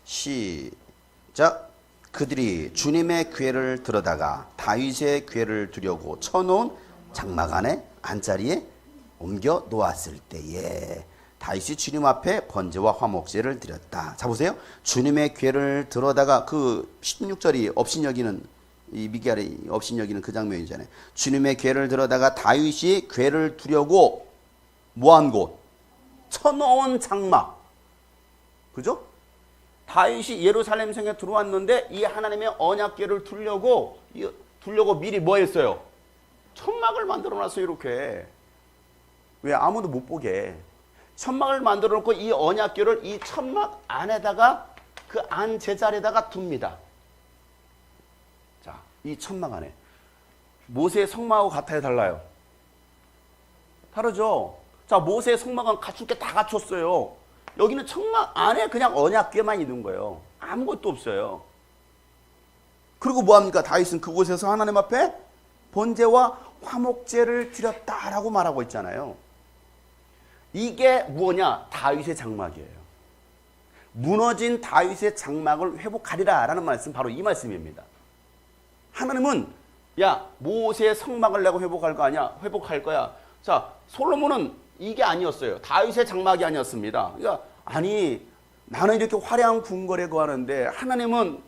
시작. 그들이 주님의 궤를 들어다가 다윗의 궤를 두려고 쳐놓은 장막 안에 안자리에 옮겨 놓았을 때에 다윗이 주님 앞에 번제와 화목제를 드렸다. 자 보세요. 주님의 궤를 들어다가 그 16절이 업신 여기는 이 미갈이 업신여기는 그 장면이잖아요. 주님의 궤를 들어다가 다윗이 궤를 두려고 뭐한 곳? 쳐놓은 장막. 그죠? 다윗이 예루살렘 성에 들어왔는데 이 하나님의 언약궤를 두려고 미리 뭐 했어요? 천막을 만들어 놨어요. 이렇게. 왜? 아무도 못 보게. 천막을 만들어 놓고 이 언약궤를 이 천막 안에다가 그 안 제자리에다가 둡니다. 자, 이 천막 안에 모세의 성막하고 같아요, 달라요? 다르죠. 자, 모세의 성막은 갖출 게 다 갖췄어요. 여기는 천막 안에 그냥 언약궤만 있는 거예요. 아무것도 없어요. 그리고 뭐합니까? 다윗은 그곳에서 하나님 앞에 번제와 화목제를 드렸다라고 말하고 있잖아요. 이게 뭐냐? 다윗의 장막이에요. 무너진 다윗의 장막을 회복하리라 라는 말씀, 바로 이 말씀입니다. 하나님은 야, 모세의 성막을 내가 회복할 거 아니야? 회복할 거야. 자, 솔로몬은 이게 아니었어요. 다윗의 장막이 아니었습니다. 그러니까 아니, 나는 이렇게 화려한 궁궐에 거하는데 하나님은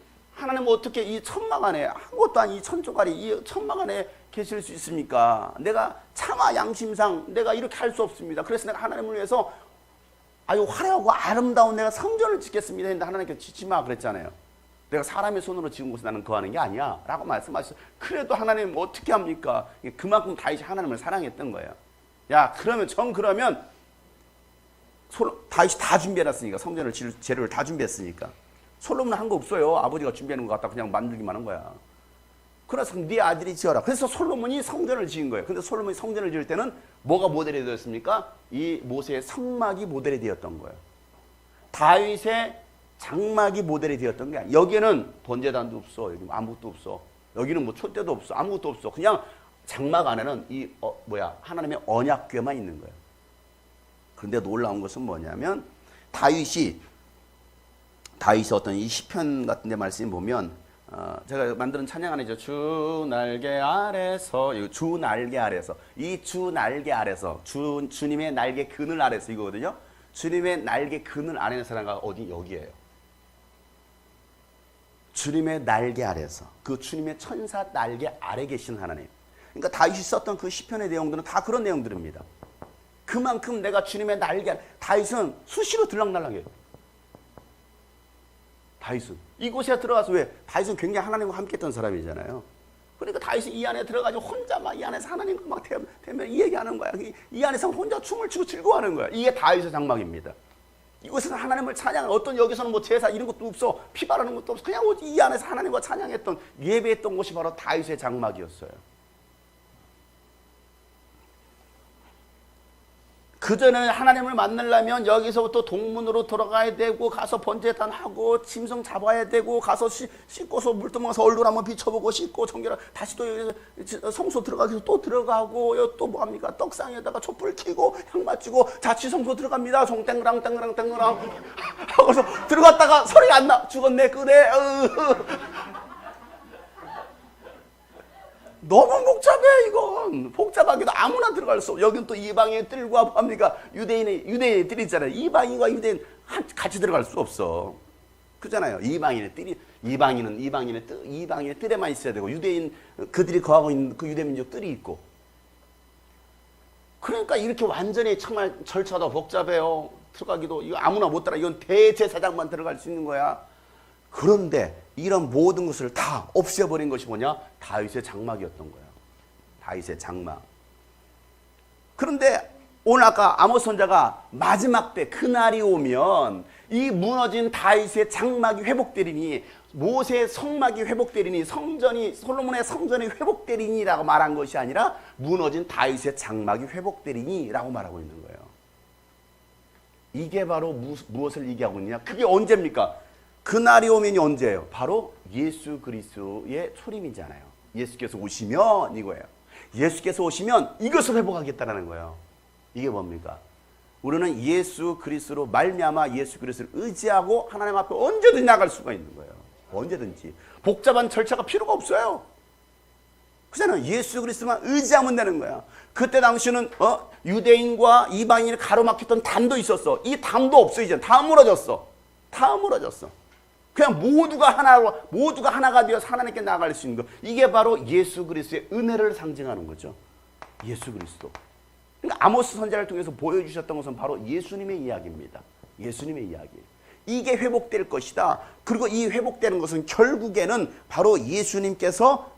어떻게 이 천막 안에, 아무것도 아닌 이 천조가리 이 천막 안에 계실 수 있습니까? 내가 차마 양심상 내가 이렇게 할 수 없습니다. 그래서 내가 하나님을 위해서 아주 화려하고 아름다운 내가 성전을 짓겠습니다 했는데 하나님께서 짓지 마 그랬잖아요. 내가 사람의 손으로 지은 곳에 나는 거하는 게 아니야 라고 말씀하셨어요. 그래도 하나님 어떻게 합니까? 그만큼 다윗이 하나님을 사랑했던 거예요. 야, 그러면 다윗이 다 준비해놨으니까, 성전을 지을 재료를 다 준비했으니까. 솔로몬은 한 거 없어요. 아버지가 준비하는 거 갖다 그냥 만들기만 한 거야. 그래서 네 아들이 지어라. 그래서 솔로몬이 성전을 지은 거예요. 근데 솔로몬이 성전을 지을 때는 뭐가 모델이 되었습니까? 이 모세의 성막이 모델이 되었던 거예요. 다윗의 장막이 모델이 되었던 게 아니야. 여기는 번제단도 없어. 여기 아무것도 없어. 여기는 뭐 촛대도 없어. 아무것도 없어. 그냥 장막 안에는 하나님의 언약궤만 있는 거예요. 그런데 놀라운 것은 뭐냐면 다윗이 어떤 이 시편 같은 데 말씀을 보면 제가 만드는 찬양 안에 주 날개 아래서, 이 주 날개 아래서, 이 주 날개 아래서, 주님의 날개 그늘 아래서 이거거든요. 주님의 날개 그늘 아래는 사람가 어디? 여기에요. 주님의 날개 아래서, 그 주님의 천사 날개 아래 계신 하나님. 그러니까 다윗이 썼던 그 시편의 내용들은 다 그런 내용들입니다. 그만큼 내가 주님의 날개 아래, 다윗은 수시로 들락날락해요. 다윗은 이곳에 들어가서, 왜? 다윗은 굉장히 하나님과 함께했던 사람이잖아요. 그러니까 다윗이 이 안에 들어가지고 혼자 막 이 안에서 하나님과 막 대면 이 얘기하는 거야. 이 안에서 혼자 춤을 추고 즐거워하는 거야. 이게 다윗의 장막입니다. 이곳에서 하나님을 찬양하는, 어떤 여기서는 뭐 제사 이런 것도 없어, 피 바르는 것도 없어, 그냥 이 안에서 하나님과 찬양했던, 예배했던 곳이 바로 다윗의 장막이었어요. 그전에는 하나님을 만나려면 여기서부터 동문으로 들어가야 되고, 가서 번제단하고 짐승 잡아야 되고, 가서 씻고서 물두멍에서 얼굴 한번 비춰보고 씻고 정결하, 다시 또 성소 들어가기 위해서 또 들어가고, 또 뭐합니까? 떡상에다가 촛불 켜고 향 맞추고, 자취 성소 들어갑니다. 종땡그랑 땡그랑 땡그랑 하고서 들어갔다가 소리가 안 나. 죽었네 그래. 너무 복잡해. 이건 복잡하기도 아무나 들어갈 수 없어. 여기는 또 이방인의 뜰과 뭡니까? 유대인의 뜰이 있잖아요. 이방인과 유대인 같이 들어갈 수 없어. 그잖아요. 이방인의 뜰이, 이방인의 뜰에만 있어야 되고, 유대인 그들이 거하고 있는 그 유대민족 뜰이 있고. 그러니까 이렇게 완전히 정말 절차도 복잡해요. 들어가기도, 이거 아무나 못 들어가. 이건 대제사장만 들어갈 수 있는 거야. 그런데 이런 모든 것을 다 없애버린 것이 뭐냐? 다윗의 장막이었던 거야. 다윗의 장막. 그런데 오늘 아까 아모스 선지자가 마지막 때 그날이 오면 이 무너진 다윗의 장막이 회복되리니, 모세의 성막이 회복되리니, 솔로몬의 성전이 회복되리니라고 말한 것이 아니라 무너진 다윗의 장막이 회복되리니 라고 말하고 있는 거예요. 이게 바로 무엇을 얘기하고 있느냐? 그게 언제입니까? 그날이 오면이 언제예요? 바로 예수 그리스도의 초림이잖아요. 예수께서 오시면 이거예요. 예수께서 오시면 이것을 회복하겠다는 거예요. 이게 뭡니까? 우리는 예수 그리스도로 말미암아 예수 그리스도를 의지하고 하나님 앞에 언제든지 나갈 수가 있는 거예요. 언제든지. 복잡한 절차가 필요가 없어요. 그잖아요. 예수 그리스도만 의지하면 되는 거야. 그때 당시는 유대인과 이방인을 가로막혔던 담도 있었어. 이 담도 없어. 이제 다 무너졌어. 다 무너졌어. 그냥 모두가 하나가 되어서 하나님께 나아갈 수 있는 것. 이게 바로 예수 그리스도의 은혜를 상징하는 거죠. 예수 그리스도. 그러니까 아모스 선지자를 통해서 보여주셨던 것은 바로 예수님의 이야기입니다. 예수님의 이야기. 이게 회복될 것이다. 그리고 이 회복되는 것은 결국에는 바로 예수님께서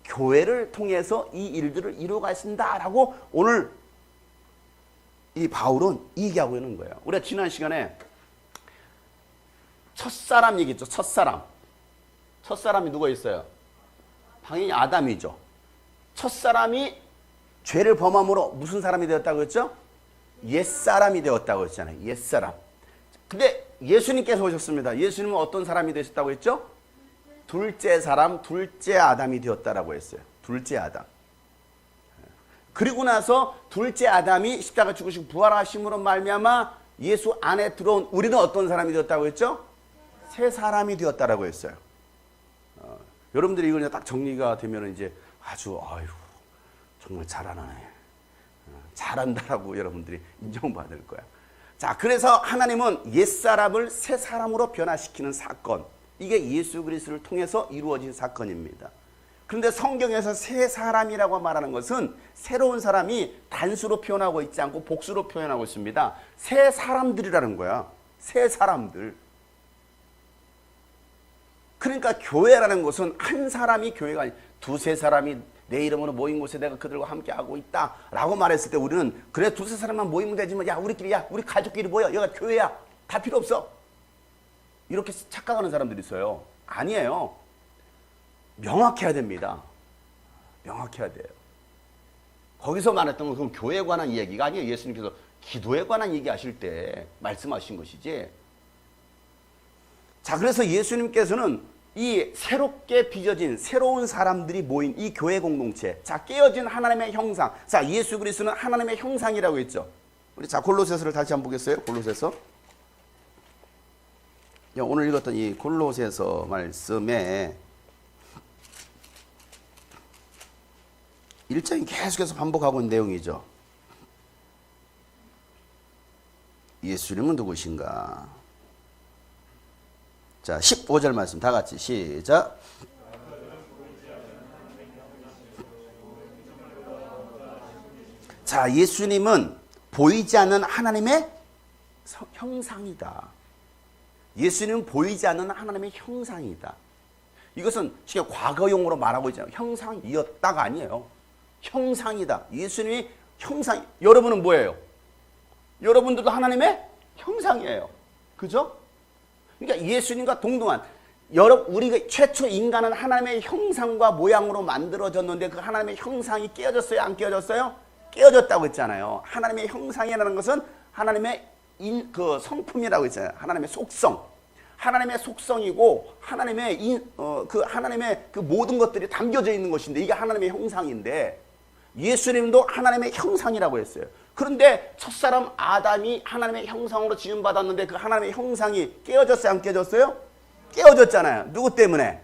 교회를 통해서 이 일들을 이루어가신다라고 오늘 이 바울은 얘기하고 있는 거예요. 우리가 지난 시간에 첫사람 얘기했죠. 첫사람. 첫사람이 누가 있어요? 당연히 아담이죠. 첫사람이 죄를 범함으로 무슨 사람이 되었다고 했죠? 옛사람이 되었다고 했잖아요. 옛사람. 근데 예수님께서 오셨습니다. 예수님은 어떤 사람이 되셨다고 했죠? 둘째 사람, 둘째 아담이 되었다라고 했어요. 둘째 아담. 그리고 나서 둘째 아담이 십자가 죽으시고 부활하심으로 말미암아 예수 안에 들어온 우리는 어떤 사람이 되었다고 했죠? 새 사람이 되었다라고 했어요. 여러분들이 이걸 딱 정리가 되면 이제 아주 정말 잘하네. 잘한다라고 여러분들이 인정받을 거야. 자, 그래서 하나님은 옛사람을 새 사람으로 변화시키는 사건. 이게 예수 그리스도를 통해서 이루어진 사건입니다. 그런데 성경에서 새 사람이라고 말하는 것은 새로운 사람이 단수로 표현하고 있지 않고 복수로 표현하고 있습니다. 새 사람들이라는 거야. 새 사람들. 그러니까 교회라는 것은 한 사람이 교회가 아니라 두세 사람이 내 이름으로 모인 곳에 내가 그들과 함께하고 있다 라고 말했을 때 우리는 그래 두세 사람만 모이면 되지만 우리 가족끼리 모여. 여기가 교회야. 다 필요 없어. 이렇게 착각하는 사람들이 있어요. 아니에요. 명확해야 됩니다. 명확해야 돼요. 거기서 말했던 건 교회에 관한 이야기가 아니에요. 예수님께서 기도에 관한 얘기하실 때 말씀하신 것이지. 자, 그래서 예수님께서는 이 새롭게 빚어진 새로운 사람들이 모인 이 교회 공동체, 자, 깨어진 하나님의 형상. 자, 예수 그리스도는 하나님의 형상이라고 했죠. 우리 자 골로새서를 다시 한번 보겠어요. 골로새서. 오늘 읽었던 이 골로새서 말씀에 1장이 계속해서 반복하고 있는 내용이죠. 예수님은 누구신가? 자, 15절 말씀 다 같이 시작. 자, 예수님은 보이지 않는 하나님의 형상이다. 예수님은 보이지 않는 하나님의 형상이다. 이것은 지금 과거용으로 말하고 있잖아요. 형상이었다가 아니에요. 형상이다. 예수님이 형상. 여러분은 뭐예요? 여러분들도 하나님의 형상이에요. 그죠? 그러니까 예수님과 동등한 우리가 최초 인간은 하나님의 형상과 모양으로 만들어졌는데 그 하나님의 형상이 깨어졌어요? 안 깨어졌어요? 깨어졌다고 했잖아요. 하나님의 형상이라는 것은 하나님의 그 성품이라고 했잖아요. 하나님의 속성. 하나님의 속성이고 하나님의 그 모든 것들이 담겨져 있는 것인데 이게 하나님의 형상인데 예수님도 하나님의 형상이라고 했어요. 그런데 첫사람 아담이 하나님의 형상으로 지음받았는데 그 하나님의 형상이 깨어졌어요? 안 깨어졌어요? 깨어졌잖아요. 누구 때문에?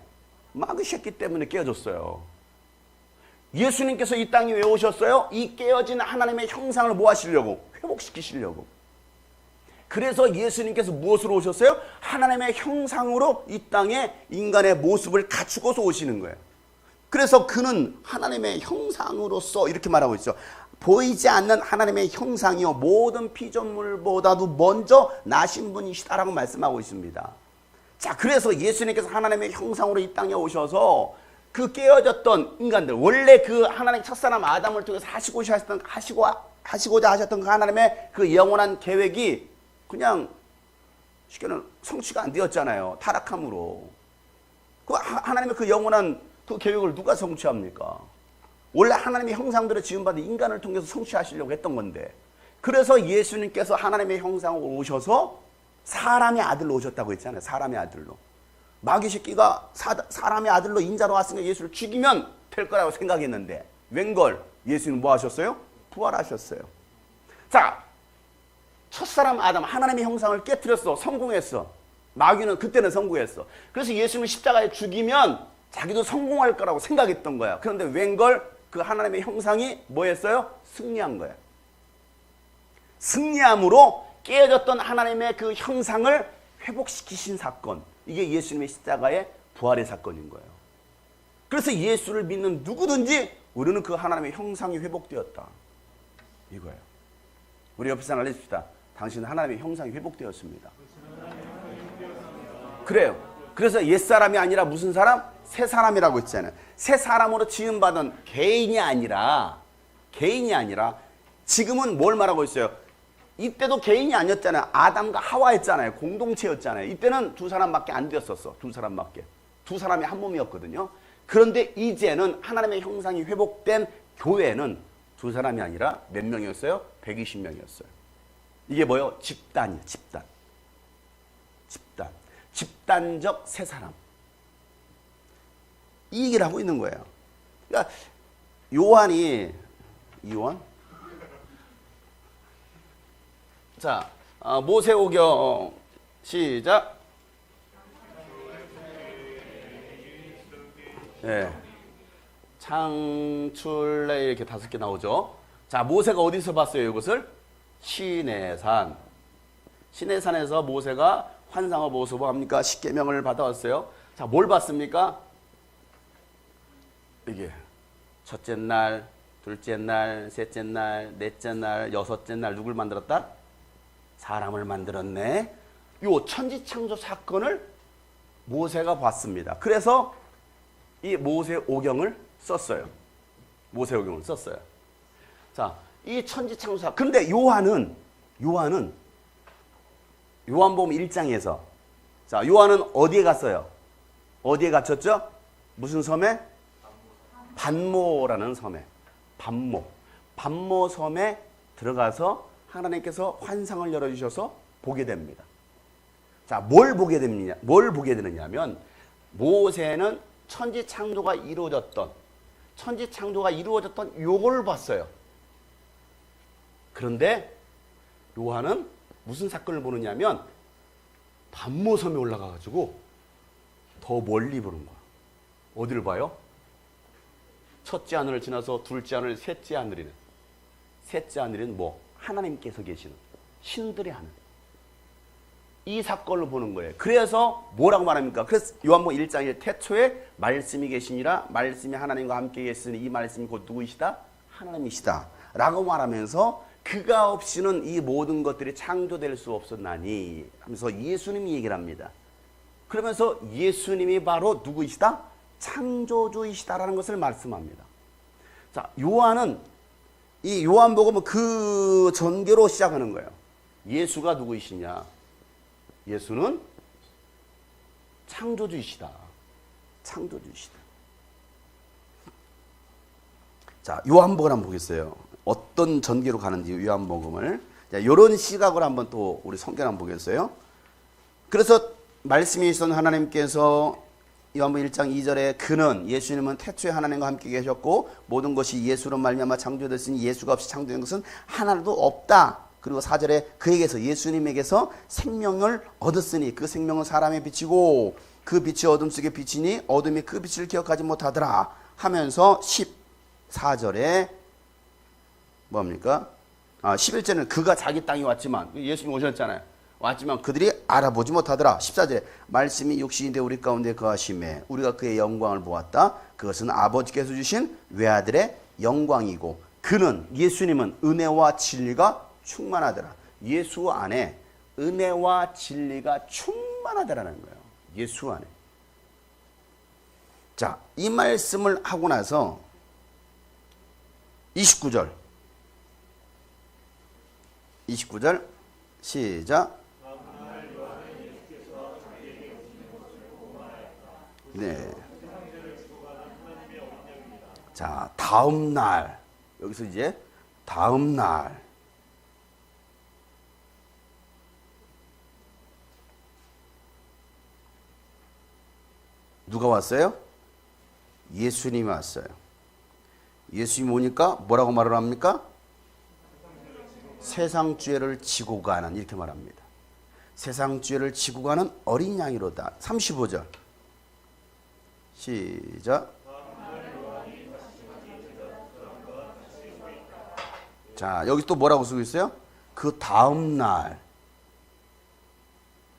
마귀 새끼 때문에 깨어졌어요. 예수님께서 이 땅에 왜 오셨어요? 이 깨어진 하나님의 형상을 뭐 하시려고? 회복시키시려고. 그래서 예수님께서 무엇으로 오셨어요? 하나님의 형상으로 이 땅에 인간의 모습을 갖추고서 오시는 거예요. 그래서 그는 하나님의 형상으로서 이렇게 말하고 있죠. 보이지 않는 하나님의 형상이요 모든 피조물보다도 먼저 나신 분이시다라고 말씀하고 있습니다. 자, 그래서 예수님께서 하나님의 형상으로 이 땅에 오셔서 그 깨어졌던 인간들, 원래 그 하나님 첫사람 아담을 통해서 하시고자 하셨던 그 하나님의 그 영원한 계획이 그냥 쉽게는 성취가 안 되었잖아요. 타락함으로. 그 하나님의 그 영원한 그 계획을 누가 성취합니까? 원래 하나님의 형상대로 지음받은 인간을 통해서 성취하시려고 했던 건데, 그래서 예수님께서 하나님의 형상으로 오셔서 사람의 아들로 오셨다고 했잖아요. 사람의 아들로. 마귀 새끼가 사람의 아들로 인자로 왔으니까 예수를 죽이면 될 거라고 생각했는데 웬걸 예수님은 뭐 하셨어요? 부활하셨어요. 자, 첫사람 아담 하나님의 형상을 깨트렸어. 성공했어. 마귀는 그때는 성공했어. 그래서 예수님을 십자가에 죽이면 자기도 성공할 거라고 생각했던 거야. 그런데 웬걸 그 하나님의 형상이 뭐 했어요? 승리한 거야. 승리함으로 깨어졌던 하나님의 그 형상을 회복시키신 사건. 이게 예수님의 십자가의 부활의 사건인 거예요. 그래서 예수를 믿는 누구든지 우리는 그 하나님의 형상이 회복되었다. 이거예요. 우리 옆에 사람 알려줍시다. 당신은 하나님의 형상이 회복되었습니다. 그래요. 그래서 옛사람이 아니라 무슨 사람? 새 사람이라고 했잖아요. 새 사람으로 지음받은 개인이 아니라 지금은 뭘 말하고 있어요? 이때도 개인이 아니었잖아요. 아담과 하와였잖아요. 공동체였잖아요. 이때는 두 사람밖에 안 되었었어. 두 사람밖에. 두 사람이 한 몸이었거든요. 그런데 이제는 하나님의 형상이 회복된 교회는 두 사람이 아니라 몇 명이었어요? 120명이었어요. 이게 뭐예요? 집단이에요. 집단적 새 사람. 이 얘기를 하고 있는 거예요. 그러니까 요한 자, 모세오경 시작. 예. 창출래 이렇게 5개 나오죠. 자, 모세가 어디서 봤어요, 이것을? 시내산. 시내산에서 모세가 환상을 보고서 뭐 합니까? 십계명을 받아왔어요. 자, 뭘 봤습니까? 이게 첫째 날, 둘째 날, 셋째 날, 넷째 날, 여섯째 날 누굴 만들었다? 사람을 만들었네. 요 천지창조 사건을 모세가 봤습니다. 그래서 이 모세오경을 썼어요. 모세오경을 썼어요. 자, 이 천지창조 사건. 그런데 요한은 요한복음 1장에서 자, 요한은 어디에 갔어요? 어디에 갇혔죠? 무슨 섬에? 반모라는 섬에. 반모 섬에 들어가서 하나님께서 환상을 열어주셔서 보게 됩니다. 자, 뭘 보게 되느냐면 모세는 천지창조가 이루어졌던 요걸 봤어요. 그런데 요한은 무슨 사건을 보느냐면 반모섬에 올라가가지고 더 멀리 보는 거야. 어디를 봐요? 첫째 하늘을 지나서 둘째 하늘, 셋째 하늘이는 뭐? 하나님께서 계시는 신들의 하늘. 이 사건을 보는 거예요. 그래서 뭐라고 말합니까? 그래서 요한복음 1장 1 태초에 말씀이 계시니라 말씀이 하나님과 함께 계시니 이 말씀이 곧 누구이시다? 하나님이시다. 라고 말하면서 그가 없이는 이 모든 것들이 창조될 수 없었나니 하면서 예수님이 얘기를 합니다. 그러면서 예수님이 바로 누구이시다? 창조주이시다라는 것을 말씀합니다. 자, 요한은 이 요한복음은 그 전개로 시작하는 거예요. 예수가 누구이시냐? 예수는 창조주이시다. 자, 요한복음을 한번 보겠어요. 어떤 전개로 가는지 요한복음을. 자, 이런 시각으로 한번 또 우리 성경 한번 보겠어요. 그래서 말씀이 있었던 하나님께서 요한복음 1장 2절에 그는 예수님은 태초에 하나님과 함께 계셨고 모든 것이 예수로 말미암아 창조됐으니 예수가 없이 창조된 것은 하나도 없다. 그리고 4절에 그에게서 예수님에게서 생명을 얻었으니 그 생명은 사람의 빛이고 그 빛이 어둠 속에 비치니 어둠이 그 빛을 기억하지 못하더라 하면서 14절에 뭡니까? 11절에는 그가 자기 땅에 왔지만 예수님이 오셨잖아요. 왔지만 그들이 알아보지 못하더라. 14절에 말씀이 육신이 되어 우리 가운데 거하심에 우리가 그의 영광을 보았다. 그것은 아버지께서 주신 외아들의 영광이고 그는 예수님은 은혜와 진리가 충만하더라. 예수 안에 은혜와 진리가 충만하더라는 거예요. 예수 안에. 자, 이 말씀을 하고 나서 29절 시작. 네. 자, 다음 날. 여기서 이제 다음 날. 누가 왔어요? 예수님이 왔어요. 예수님이 오니까 뭐라고 말을 합니까? 세상 죄를 지고 가는, 이렇게 말합니다. 세상 죄를 지고 가는 어린 양이로다. 35절 시작. 자, 여기 또 뭐라고 쓰고 있어요? 그 다음 날.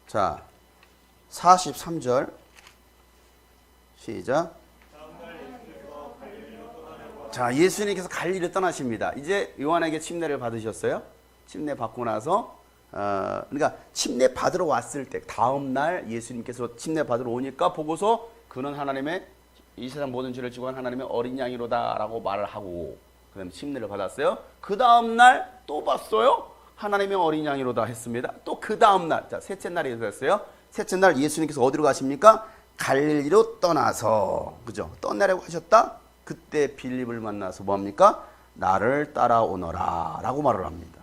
자, 43절 시작. 자, 예수님께서 갈릴리를 떠나십니다. 이제 요한에게 침례를 받으셨어요. 침례 받고 나서 그러니까 침례 받으러 왔을 때 다음 날 예수님께서 침례 받으러 오니까 보고서 그는 하나님의 이 세상 모든 죄를 지고 한 하나님의 어린 양이로다라고 말을 하고 그다음에 침례를 받았어요. 그 다음 날 또 봤어요. 하나님의 어린 양이로다 했습니다. 또 그 다음 날, 자 셋째 날이 됐어요. 셋째 날 예수님께서 어디로 가십니까? 갈릴리로 떠나서, 그죠? 떠나려고 하셨다. 그때 빌립을 만나서 뭡니까? 나를 따라오너라 라고 말을 합니다.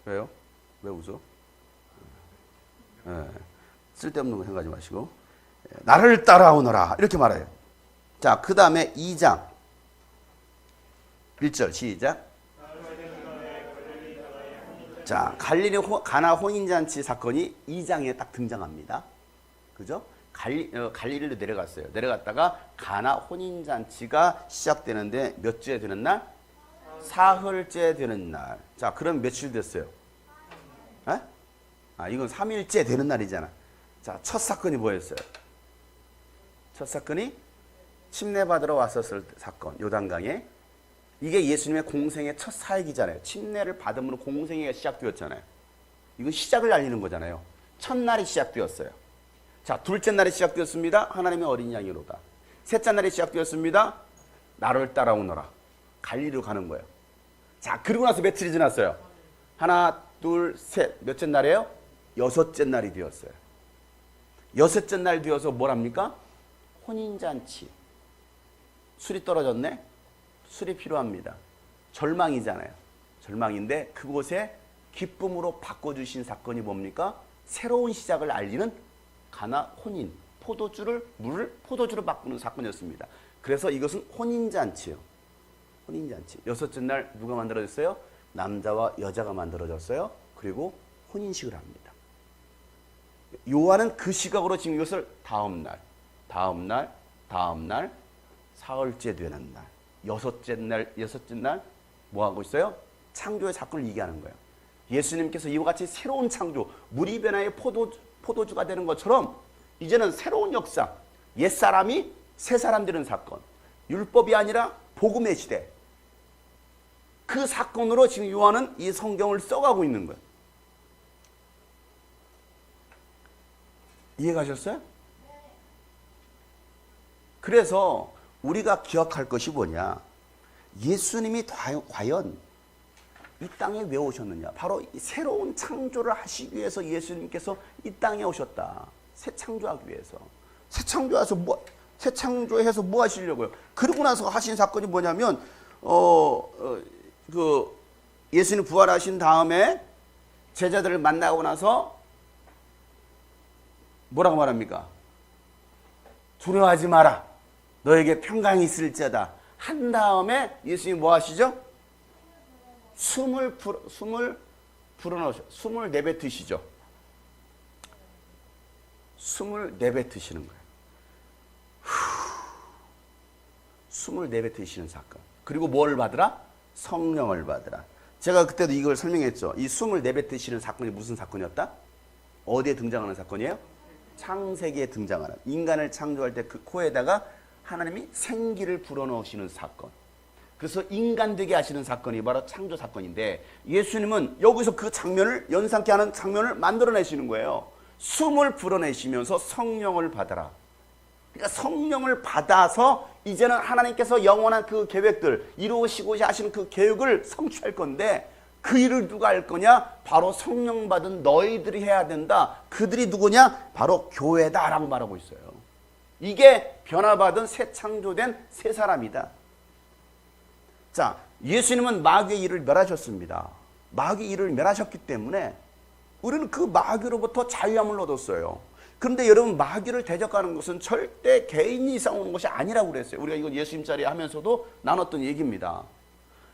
왜요? 왜 웃어? 쓸데없는 거 생각하지 마시고 나를 따라오너라 이렇게 말해요. 자, 그 다음에 2장 1절 시작. 자, 갈릴리 가나 혼인잔치 사건이 2장에 딱 등장합니다. 그죠? 갈릴리로 내려갔어요. 내려갔다가 가나 혼인잔치가 시작되는데 몇 주에 되는 날? 사흘째 되는 날. 자, 그럼 며칠 됐어요? 에? 이건 3일째 되는 날이잖아. 자, 첫 사건이 뭐였어요? 첫 사건이 침례받으러 왔었을 사건, 요단강에. 이게 예수님의 공생의 첫 사역이잖아요. 침례를 받음으로 공생애가 시작되었잖아요. 이건 시작을 알리는 거잖아요. 첫날이 시작되었어요. 자, 둘째 날이 시작되었습니다. 하나님의 어린 양이로다. 셋째 날이 시작되었습니다. 나를 따라오너라. 갈릴리로 가는 거예요. 자, 그리고 나서 며칠이 지났어요? 하나, 둘, 셋. 몇째 날이에요? 여섯째 날이 되었어요. 여섯째 날 되어서 뭐랍니까? 혼인잔치. 술이 떨어졌네? 술이 필요합니다. 절망이잖아요. 절망인데 그곳에 기쁨으로 바꿔주신 사건이 뭡니까? 새로운 시작을 알리는 가나 혼인. 물을 포도주로 바꾸는 사건이었습니다. 그래서 이것은 혼인잔치예요. 혼인잔치. 여섯째 날 누가 만들어졌어요? 남자와 여자가 만들어졌어요. 그리고 혼인식을 합니다. 요한은 그 시각으로 지금 이것을 다음 날, 사흘째 되는 날, 여섯째 날 뭐 하고 있어요? 창조의 사건을 얘기하는 거예요. 예수님께서 이와 같이 새로운 창조, 물이 변화의 포도주가 되는 것처럼 이제는 새로운 역사, 옛사람이 새사람 되는 사건, 율법이 아니라 복음의 시대. 그 사건으로 지금 요한은 이 성경을 써가고 있는 거예요. 이해가셨어요? 그래서 우리가 기억할 것이 뭐냐? 예수님이 과연 이 땅에 왜 오셨느냐? 바로 새로운 창조를 하시기 위해서 예수님께서 이 땅에 오셨다. 새 창조하기 위해서. 새 창조해서 뭐 하시려고요? 그러고 나서 하신 사건이 뭐냐면 예수님 부활하신 다음에 제자들을 만나고 나서 뭐라고 말합니까? 두려워하지 마라. 너에게 평강이 있을지어다. 한 다음에 예수님이 뭐 하시죠? 숨을 내뱉으시죠. 숨을 내뱉으시는 거예요. 숨을 내뱉으시는 사건. 그리고 뭘 받으라? 성령을 받으라. 제가 그때도 이걸 설명했죠. 이 숨을 내뱉으시는 사건이 무슨 사건이었다? 어디에 등장하는 사건이에요? 창세기에 등장하는, 인간을 창조할 때 그 코에다가 하나님이 생기를 불어넣으시는 사건. 그래서 인간 되게 하시는 사건이 바로 창조 사건인데, 예수님은 여기서 그 장면을 연상케 하는 장면을 만들어내시는 거예요. 숨을 불어내시면서 성령을 받아라. 그러니까 성령을 받아서 이제는 하나님께서 영원한 그 계획들, 이루시고자 하시는 그 계획을 성취할 건데, 그 일을 누가 할 거냐? 바로 성령 받은 너희들이 해야 된다. 그들이 누구냐? 바로 교회다라고 말하고 있어요. 이게 변화받은 새 창조된 새 사람이다. 자, 예수님은 마귀의 일을 멸하셨습니다. 마귀의 일을 멸하셨기 때문에 우리는 그 마귀로부터 자유함을 얻었어요. 그런데 여러분, 마귀를 대적하는 것은 절대 개인이 싸우는 것이 아니라고 그랬어요. 우리가 이건 예수님 자리에 하면서도 나눴던 얘기입니다.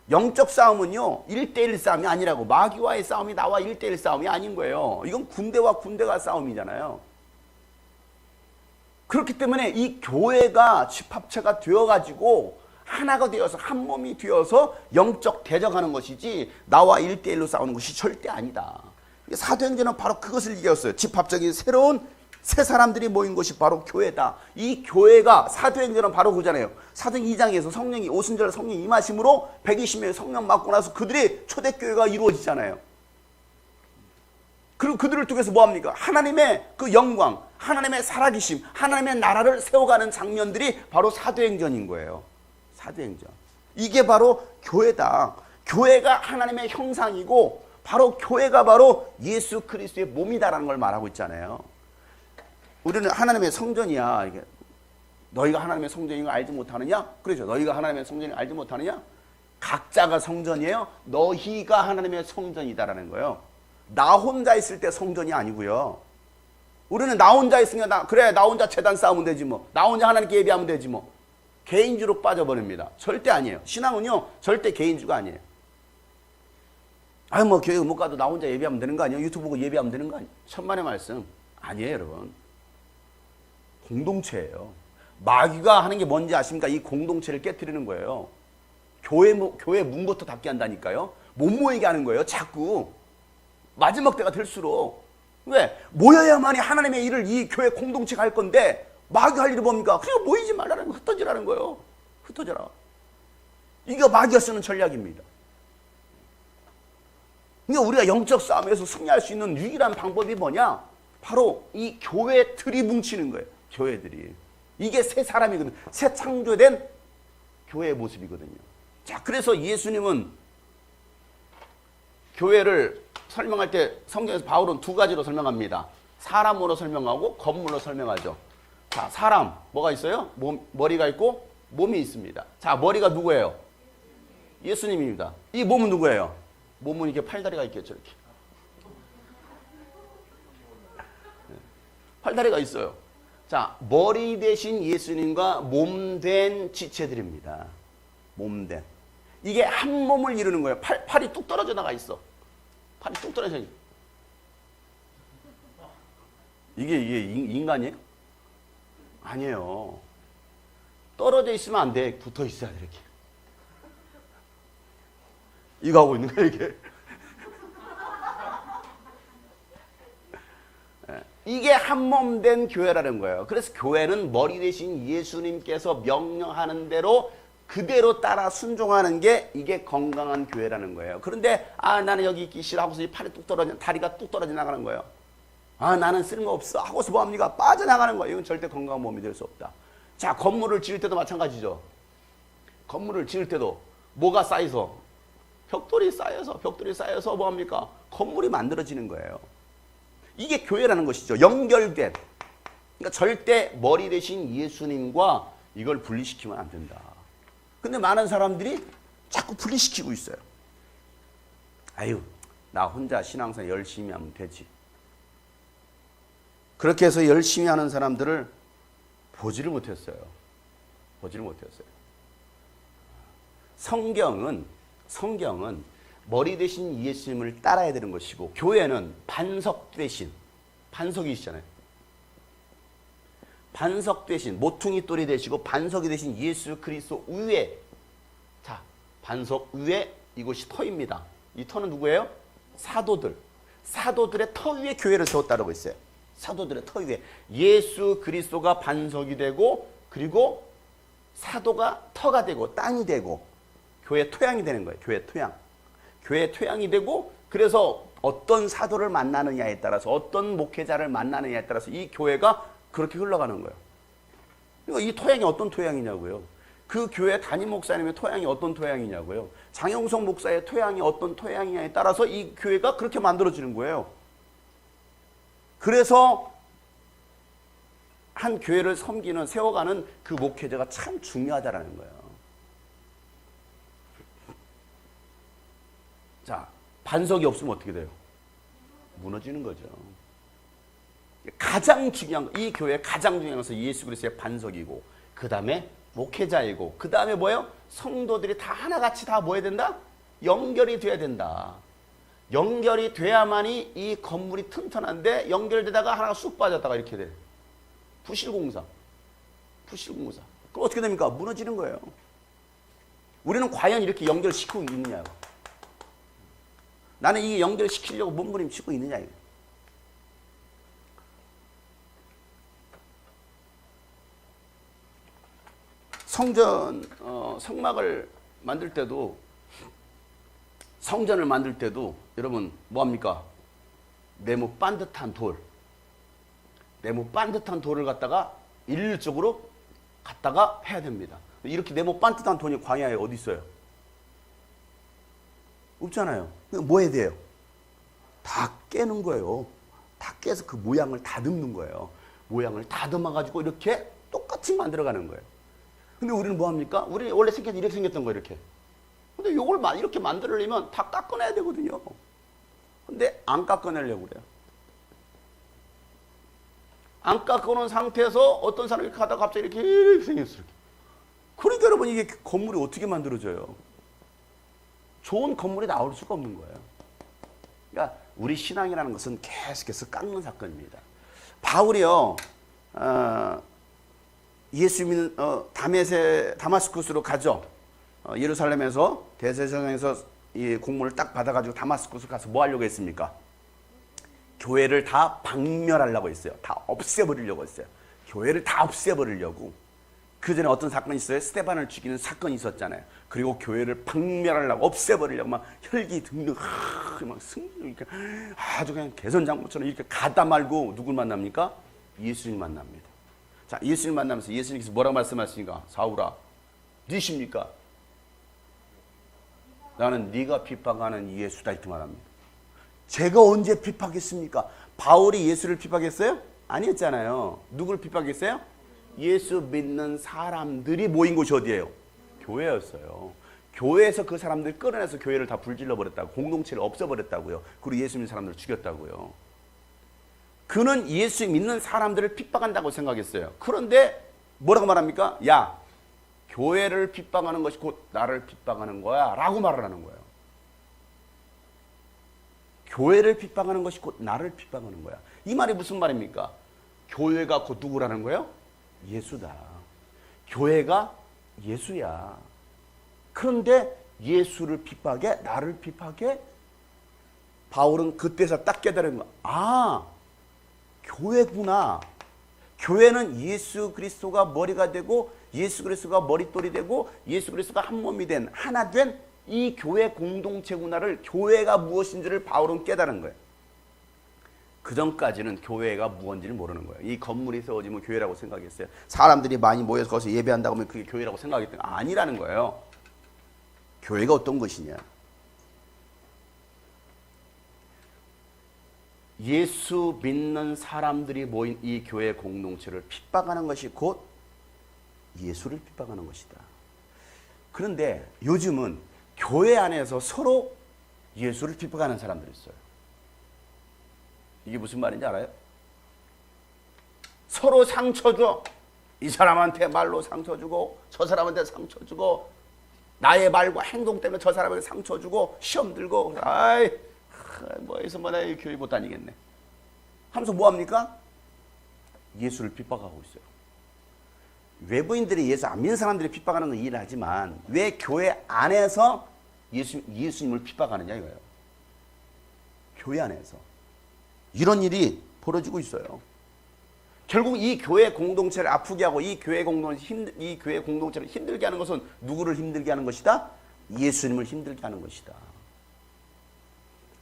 영적 싸움은요, 1대1 싸움이 아니라고. 마귀와의 싸움이 나와 1대1 싸움이 아닌 거예요. 이건 군대와 군대가 싸움이잖아요. 그렇기 때문에 이 교회가 집합체가 되어가지고 하나가 되어서 한 몸이 되어서 영적 대적하는 것이지 나와 1대1로 싸우는 것이 절대 아니다. 사도행전은 바로 그것을 얘기했어요. 집합적인 새로운 새 사람들이 모인 곳이 바로 교회다. 이 교회가 사도행전은 바로 그잖아요. 사도행 2장에서 성령이 오순절 성령이 임하심으로 120명의 성령 받고 나서 그들의 초대교회가 이루어지잖아요. 그리고 그들을 통해서 뭐합니까? 하나님의 그 영광, 하나님의 살아계심, 하나님의 나라를 세워가는 장면들이 바로 사도행전인 거예요. 사도행전. 이게 바로 교회다. 교회가 하나님의 형상이고 바로 교회가 바로 예수 그리스도의 몸이다라는 걸 말하고 있잖아요. 우리는 하나님의 성전이야. 이게 너희가 하나님의 성전인 걸 알지 못하느냐? 그렇죠. 너희가 하나님의 성전인 걸 알지 못하느냐? 각자가 성전이에요. 너희가 하나님의 성전이다라는 거예요. 나 혼자 있을 때 성전이 아니고요. 우리는 나 혼자 있으니까 그래 나 혼자 제단 쌓으면 되지 뭐. 나 혼자 하나님께 예배하면 되지 뭐. 개인주로 빠져버립니다. 절대 아니에요. 신앙은요 절대 개인주가 아니에요. 아유 뭐 교회 못 가도 나 혼자 예배하면 되는 거 아니에요? 유튜브 보고 예배하면 되는 거 아니에요? 천만의 말씀 아니에요 여러분. 공동체예요. 마귀가 하는 게 뭔지 아십니까? 이 공동체를 깨트리는 거예요. 교회 문부터 닫게 한다니까요. 못 모이게 하는 거예요. 자꾸 마지막 때가 될수록. 왜? 모여야만이 하나님의 일을 이 교회 공동체가 할 건데 마귀가 할 일이 뭡니까? 그냥 모이지 말라는 거, 흩어지라는 거예요. 흩어져라. 이게 마귀가 쓰는 전략입니다. 그러니까 우리가 영적 싸움에서 승리할 수 있는 유일한 방법이 뭐냐? 바로 이 교회 틀이 뭉치는 거예요. 교회들이. 이게 새 사람이거든요. 새 창조된 교회의 모습이거든요. 자, 그래서 예수님은 교회를 설명할 때 성경에서 바울은 두 가지로 설명합니다. 사람으로 설명하고 건물로 설명하죠. 자, 사람 뭐가 있어요? 머리가 있고 몸이 있습니다. 자, 머리가 누구예요? 예수님입니다. 이 몸은 누구예요? 몸은 이렇게 팔다리가 있겠죠. 이렇게. 팔다리가 있어요. 자, 머리 대신 예수님과 몸된 지체들입니다. 몸된. 이게 한 몸을 이루는 거예요. 팔이 뚝 떨어져 나가 있어. 팔이 뚝 떨어져 있어. 이게 인간이에요? 아니에요. 떨어져 있으면 안 돼. 붙어 있어야 돼, 이렇게. 이거 하고 있는 거야, 이게. 이게 한 몸 된 교회라는 거예요. 그래서 교회는 머리 대신 예수님께서 명령하는 대로 그대로 따라 순종하는 게 이게 건강한 교회라는 거예요. 그런데 나는 여기 있기 싫어 하고서 이 팔이 뚝 떨어져 다리가 뚝 떨어져 나가는 거예요. 나는 쓸모없어 하고서 뭐합니까? 빠져나가는 거예요. 이건 절대 건강한 몸이 될 수 없다. 자, 건물을 지을 때도 마찬가지죠. 건물을 지을 때도 뭐가 쌓여서 벽돌이 쌓여서 뭐합니까? 건물이 만들어지는 거예요. 이게 교회라는 것이죠. 연결된. 그러니까 절대 머리 대신 예수님과 이걸 분리시키면 안 된다. 근데 많은 사람들이 자꾸 분리시키고 있어요. 아유, 나 혼자 신앙생활 열심히 하면 되지. 그렇게 해서 열심히 하는 사람들을 보지를 못했어요. 성경은 머리 대신 예수님을 따라야 되는 것이고 교회는 반석 대신 반석이시잖아요. 반석 대신 모퉁이 돌이 되시고 반석이 되신 예수 그리스도 위에 자 반석 위에 이곳이 터입니다. 이 터는 누구예요? 사도들의 터 위에 교회를 세웠다라고 했어요. 사도들의 터 위에 예수 그리스도가 반석이 되고 그리고 사도가 터가 되고 땅이 되고 교회 토양이 되는 거예요. 교회 토양이 되고 그래서 어떤 사도를 만나느냐에 따라서 어떤 목회자를 만나느냐에 따라서 이 교회가 그렇게 흘러가는 거예요. 그러니까 이 토양이 어떤 토양이냐고요. 그 교회 담임 목사님의 토양이 어떤 토양이냐고요. 장영석 목사의 토양이 어떤 토양이냐에 따라서 이 교회가 그렇게 만들어지는 거예요. 그래서 한 교회를 섬기는 세워가는 그 목회자가 참 중요하다라는 거예요. 자, 반석이 없으면 어떻게 돼요? 무너지는 거죠. 가장 중요한 이 교회 가장 중요한 것은 예수 그리스도의 반석이고 그 다음에 목회자이고 그 다음에 뭐예요? 성도들이 다 하나같이 다 뭐 해야 된다? 연결이 돼야 된다. 연결이 돼야만이 이 건물이 튼튼한데 연결되다가 하나가 쑥 빠졌다가 이렇게 돼. 부실공사. 그럼 어떻게 됩니까? 무너지는 거예요. 우리는 과연 이렇게 연결시키고 있느냐고. 나는 이게 연결시키려고 몸부림치고 있느냐 이거. 성전 성막을 만들 때도 성전을 만들 때도 여러분 뭐합니까? 네모 반듯한 돌을 갖다가 일률적으로 갖다가 해야 됩니다. 이렇게 네모 반듯한 돌이 광야에 어디 있어요? 없잖아요. 뭐 해야 돼요? 다 깨는 거예요. 다 깨서 그 모양을 다듬는 거예요. 모양을 다듬어가지고 이렇게 똑같이 만들어가는 거예요. 근데 우리는 뭐 합니까? 우리 원래 이렇게 생겼던 거예요, 이렇게. 근데 이걸 이렇게 만들려면 다 깎아내야 되거든요. 근데 안 깎아내려고 그래요. 안 깎아놓은 상태에서 어떤 사람이 이렇게 가다가 갑자기 이렇게 생겼어요. 그러니까 여러분 이게 건물이 어떻게 만들어져요? 좋은 건물이 나올 수가 없는 거예요. 그러니까 우리 신앙이라는 것은 계속해서 깎는 사건입니다. 바울이요, 예수 믿는 다마스쿠스로 가죠. 예루살렘에서 대제사장에서 이 공문을 딱 받아가지고 다마스쿠스 가서 뭐 하려고 했습니까? 교회를 다 박멸하려고 했어요. 다 없애버리려고 했어요. 교회를 다 없애버리려고. 그 전에 어떤 사건이 있어요? 스데반을 죽이는 사건이 있었잖아요. 그리고 교회를 박멸하려고 없애버리려고 막 혈기 등등 막 이렇게 아주 그냥 개선장모처럼 이렇게 가다 말고 누굴 만납니까? 예수님 만납니다. 자, 예수님 만나면서 예수님께서 뭐라고 말씀하시니까? 사울아, 니십니까? 나는 네가 핍박하는 예수다 이렇게 말합니다. 제가 언제 핍박했습니까? 바울이 예수를 핍박했어요? 아니었잖아요. 누구를 핍박했어요? 예수 믿는 사람들이 모인 곳이 어디예요? 교회였어요. 교회에서 그 사람들 끌어내서 교회를 다 불질러 버렸다고, 공동체를 없애버렸다고요. 그리고 예수 믿는 사람들을 죽였다고요. 그는 예수 믿는 사람들을 핍박한다고 생각했어요. 그런데 뭐라고 말합니까? 야, 교회를 핍박하는 것이 곧 나를 핍박하는 거야 라고 말을 하는 거예요. 교회를 핍박하는 것이 곧 나를 핍박하는 거야. 이 말이 무슨 말입니까? 교회가 곧 누구라는 거예요? 예수다. 교회가 예수야. 그런데 예수를 핍박해? 나를 핍박해? 바울은 그때서 딱 깨달은 거야. 아, 교회구나. 교회는 예수 그리스도가 머리가 되고 예수 그리스도가 머릿돌이 되고 예수 그리스도가 한 몸이 된 하나 된 이 교회 공동체구나를, 교회가 무엇인지를 바울은 깨달은 거예요. 그 전까지는 교회가 무엇인지를 모르는 거예요. 이 건물이 세워지면 교회라고 생각했어요. 사람들이 많이 모여서 거기서 예배한다고 하면 그게 교회라고 생각했던 거 아니라는 거예요. 교회가 어떤 것이냐? 예수 믿는 사람들이 모인 이 교회 공동체를 핍박하는 것이 곧 예수를 핍박하는 것이다. 그런데 요즘은 교회 안에서 서로 예수를 핍박하는 사람들이 있어요. 이게 무슨 말인지 알아요? 서로 상처 줘. 이 사람한테 말로 상처 주고 저 사람한테 상처 주고 나의 말과 행동 때문에 저 사람에게 상처 주고 시험 들고 아이 뭐해서 뭐나 교회 못 다니겠네 하면서 뭐합니까? 예수를 핍박하고 있어요. 외부인들이 예수 안 믿는 사람들이 핍박하는 건 이해를 하지만 왜 교회 안에서 예수님을 핍박하느냐 이거예요. 교회 안에서 이런 일이 벌어지고 있어요. 결국 이 교회 공동체를 아프게 하고 이 교회 공동체를 힘들게 하는 것은 누구를 힘들게 하는 것이다? 예수님을 힘들게 하는 것이다.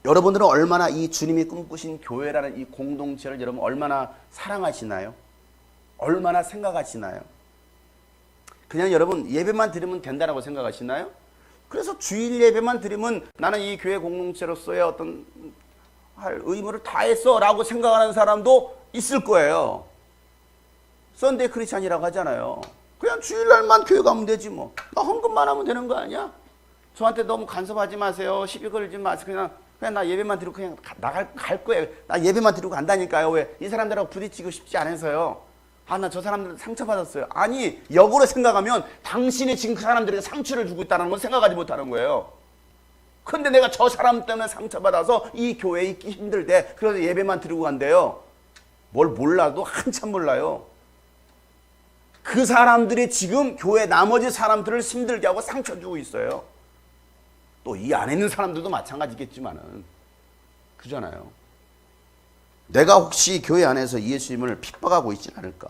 여러분들은 얼마나 이 주님이 꿈꾸신 교회라는 이 공동체를 여러분 얼마나 사랑하시나요? 얼마나 생각하시나요? 그냥 여러분 예배만 드리면 된다라고 생각하시나요? 그래서 주일 예배만 드리면 나는 이 교회 공동체로서의 어떤 할 의무를 다했어 라고 생각하는 사람도 있을 거예요. 썬데이 크리스찬이라고 하잖아요. 그냥 주일날만 교회 가면 되지 뭐. 나 헌금만 하면 되는 거 아니야? 저한테 너무 간섭하지 마세요. 시비 걸지 마세요. 그냥 나 예배만 드리고 그냥 갈 거예요. 나 예배만 드리고 간다니까요. 왜? 이 사람들하고 부딪히고 싶지 않아서요. 아, 나 저 사람들 상처받았어요. 아니, 역으로 생각하면 당신이 지금 그 사람들에게 상처를 주고 있다는 건 생각하지 못하는 거예요. 근데 내가 저 사람 때문에 상처받아서 이 교회에 있기 힘들대. 그래서 예배만 드리고 간대요. 뭘 몰라도 한참 몰라요. 그 사람들이 지금 교회 나머지 사람들을 힘들게 하고 상처 주고 있어요. 또 이 안에 있는 사람들도 마찬가지겠지만은 그잖아요. 내가 혹시 교회 안에서 예수님을 핍박하고 있지 않을까?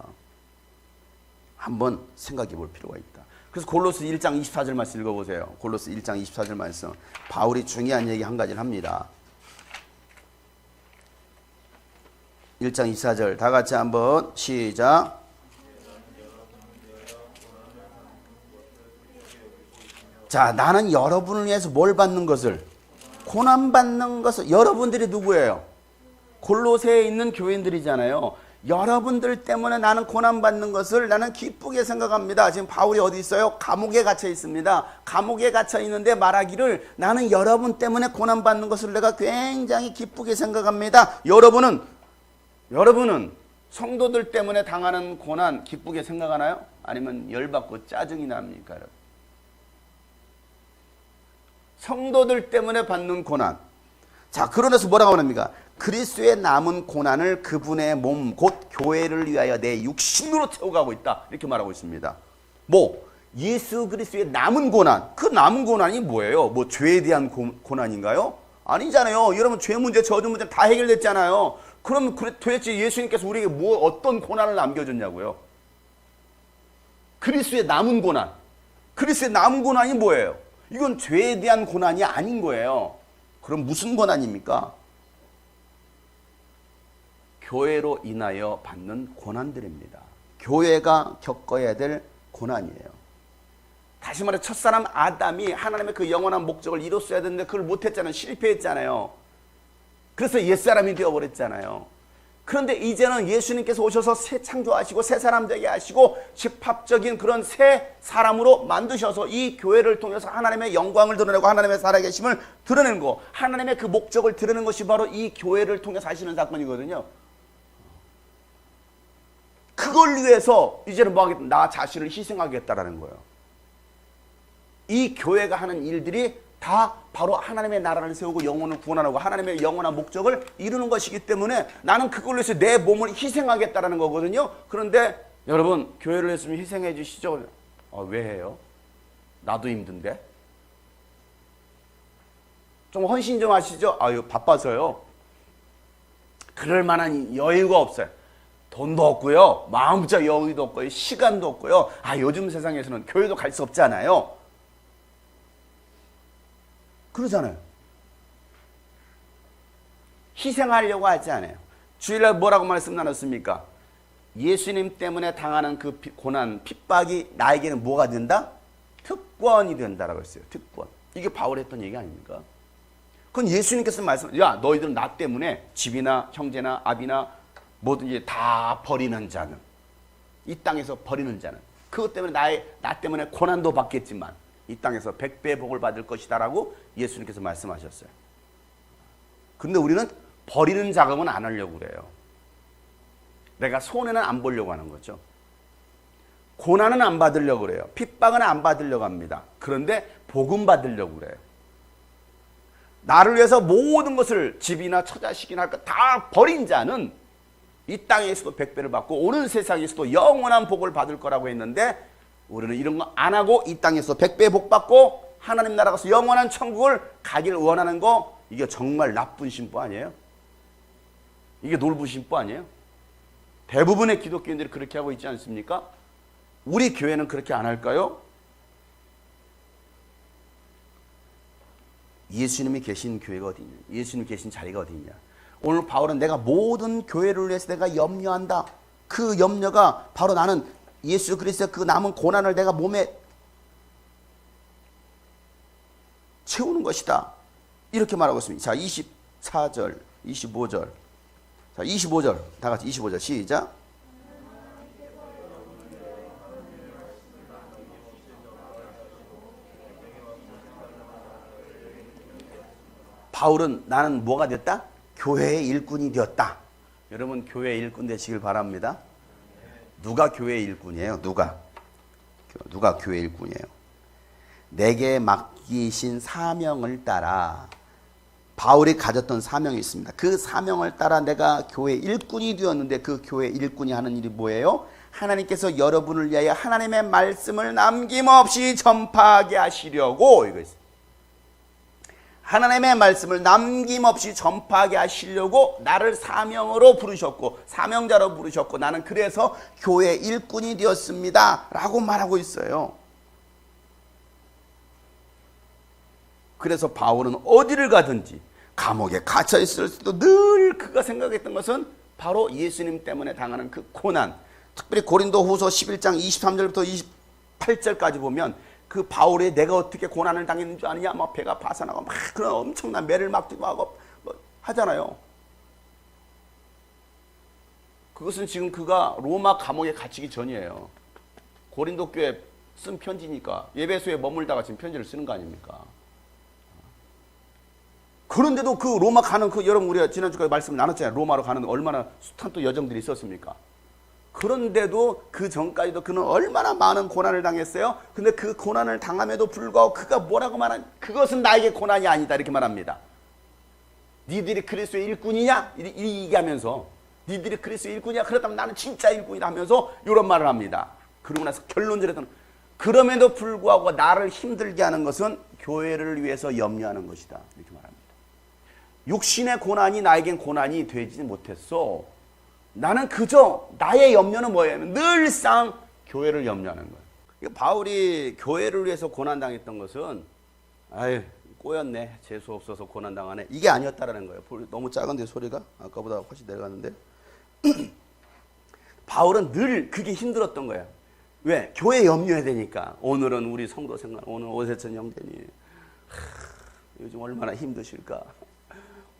한번 생각해 볼 필요가 있다. 그래서 골로스 1장 24절 말씀 읽어보세요. 골로스 1장 24절 말씀. 바울이 중요한 얘기 한 가지를 합니다. 1장 24절 다 같이 한번 시작. 자, 나는 여러분을 위해서 뭘 받는 것을? 고난받는 것을. 여러분들이 누구예요? 골로새에 있는 교인들이잖아요. 여러분들 때문에 나는 고난받는 것을 나는 기쁘게 생각합니다. 지금 바울이 어디 있어요? 감옥에 갇혀 있습니다. 감옥에 갇혀 있는데 말하기를 나는 여러분 때문에 고난받는 것을 내가 굉장히 기쁘게 생각합니다. 여러분은 성도들 때문에 당하는 고난 기쁘게 생각하나요? 아니면 열받고 짜증이 납니까? 성도들 때문에 받는 고난. 자, 그러면서 뭐라고 합니까? 그리스도의 남은 고난을 그분의 몸 곧 교회를 위하여 내 육신으로 채워가고 있다. 이렇게 말하고 있습니다. 예수 그리스도의 남은 고난. 그 남은 고난이 뭐예요? 죄에 대한 고난인가요? 아니잖아요. 여러분 죄 문제, 저주 문제 다 해결됐잖아요. 그럼 도대체 예수님께서 우리에게 어떤 고난을 남겨줬냐고요? 그리스도의 남은 고난. 그리스도의 남은 고난이 뭐예요? 이건 죄에 대한 고난이 아닌 거예요. 그럼 무슨 고난입니까? 교회로 인하여 받는 고난들입니다. 교회가 겪어야 될 고난이에요. 다시 말해 첫사람 아담이 하나님의 그 영원한 목적을 이뤘어야 되는데 그걸 못했잖아요. 실패했잖아요. 그래서 옛사람이 되어버렸잖아요. 그런데 이제는 예수님께서 오셔서 새 창조하시고 새 사람 되게 하시고 집합적인 그런 새 사람으로 만드셔서 이 교회를 통해서 하나님의 영광을 드러내고 하나님의 살아계심을 드러내는 거, 하나님의 그 목적을 드러내는 것이 바로 이 교회를 통해서 하시는 사건이거든요. 그걸 위해서 이제는 나 자신을 희생하겠다라는 거예요. 이 교회가 하는 일들이 다 바로 하나님의 나라를 세우고 영혼을 구원하고 하나님의 영원한 목적을 이루는 것이기 때문에 나는 그걸로 해서 내 몸을 희생하겠다라는 거거든요. 그런데 여러분 교회를 했으면 희생해 주시죠. 왜 해요? 나도 힘든데. 좀 헌신 좀 하시죠. 바빠서요. 그럴 만한 여유가 없어요. 돈도 없고요. 마음부터 여유도 없고요. 시간도 없고요. 요즘 세상에서는 교회도 갈 수 없잖아요. 그러잖아요. 희생하려고 하지 않아요. 주일날 뭐라고 말씀 나눴습니까? 예수님 때문에 당하는 그 고난, 핍박이 나에게는 뭐가 된다? 특권이 된다라고 했어요. 특권. 이게 바울이 했던 얘기 아닙니까? 그건 예수님께서 너희들은 나 때문에 집이나 형제나 아비나 뭐든지 다 버리는 자는, 이 땅에서 버리는 자는 그것 때문에 나 때문에 고난도 받겠지만 이 땅에서 100배 복을 받을 것이다라고 예수님께서 말씀하셨어요. 그런데 우리는 버리는 작업은 안 하려고 그래요. 내가 손해는 안 보려고 하는 거죠. 고난은 안 받으려고 그래요. 핍박은 안 받으려고 합니다. 그런데 복음 받으려고 그래요. 나를 위해서 모든 것을 집이나 처자식이나 할 것 다 버린 자는 이 땅에서도 100배를 받고 오는 세상에서도 영원한 복을 받을 거라고 했는데 우리는 이런 거 안 하고 이 땅에서 100배 복 받고 하나님 나라 가서 영원한 천국을 가길 원하는 거, 이게 정말 나쁜 신부 아니에요? 이게 놀부 신부 아니에요? 대부분의 기독교인들이 그렇게 하고 있지 않습니까? 우리 교회는 그렇게 안 할까요? 예수님이 계신 교회가 어디 있냐? 예수님이 계신 자리가 어디 있냐? 오늘 바울은 내가 모든 교회를 위해서 내가 염려한다. 그 염려가 바로 나는 예수 그리스도의 그 남은 고난을 내가 몸에 채우는 것이다. 이렇게 말하고 있습니다. 자, 24절, 25절. 자, 25절. 다 같이 25절 시작. 바울은 나는 뭐가 됐다? 교회의 일꾼이 되었다. 여러분 교회의 일꾼 되시길 바랍니다. 누가 교회의 일꾼이에요? 누가 교회의 일꾼이에요? 내게 맡기신 사명을 따라 바울이 가졌던 사명이 있습니다. 그 사명을 따라 내가 교회 일꾼이 되었는데 그 교회 일꾼이 하는 일이 뭐예요? 하나님께서 여러분을 위하여 하나님의 말씀을 남김없이 전파하게 하시려고 이거 있어요. 하나님의 말씀을 남김없이 전파하게 하시려고 나를 사명으로 부르셨고 사명자로 부르셨고 나는 그래서 교회 일꾼이 되었습니다 라고 말하고 있어요. 그래서 바울은 어디를 가든지 감옥에 갇혀 있을 때도 늘 그가 생각했던 것은 바로 예수님 때문에 당하는 그 고난, 특별히 고린도후서 11장 23절부터 28절까지 보면 그 바울이 내가 어떻게 고난을 당했는 줄 아느냐, 막 배가 파산하고 막 그런 엄청난 매를 막기도 하고 뭐 하잖아요. 그것은 지금 그가 로마 감옥에 갇히기 전이에요. 고린도 교회 쓴 편지니까 예배소에 머물다가 지금 편지를 쓰는 거 아닙니까? 그런데도 그 로마 가는 그 여러분 우리가 지난주까지 말씀을 나눴잖아요. 로마로 가는 얼마나 숱한 또 여정들이 있었습니까? 그런데도 그 전까지도 그는 얼마나 많은 고난을 당했어요. 근데 그 고난을 당함에도 불구하고 그가 뭐라고 말하냐, 그것은 나에게 고난이 아니다 이렇게 말합니다. 니들이 그리스도의 일꾼이냐 이 얘기하면서 니들이 그리스도의 일꾼이냐, 그렇다면 나는 진짜 일꾼이다 하면서 이런 말을 합니다. 그러고 나서 결론적으로는 그럼에도 불구하고 나를 힘들게 하는 것은 교회를 위해서 염려하는 것이다 이렇게 말합니다. 육신의 고난이 나에겐 고난이 되지 못했어. 나는 그저 나의 염려는 뭐예요? 늘상 교회를 염려하는 거예요. 바울이 교회를 위해서 고난당했던 것은 아유 꼬였네, 재수 없어서 고난당하네 이게 아니었다라는 거예요. 너무 작은데 소리가 아까보다 훨씬 내려갔는데 바울은 늘 그게 힘들었던 거예요. 왜? 교회 염려해야 되니까. 오늘은 우리 성도 생각, 오늘 오세천 형제님 요즘 얼마나 힘드실까.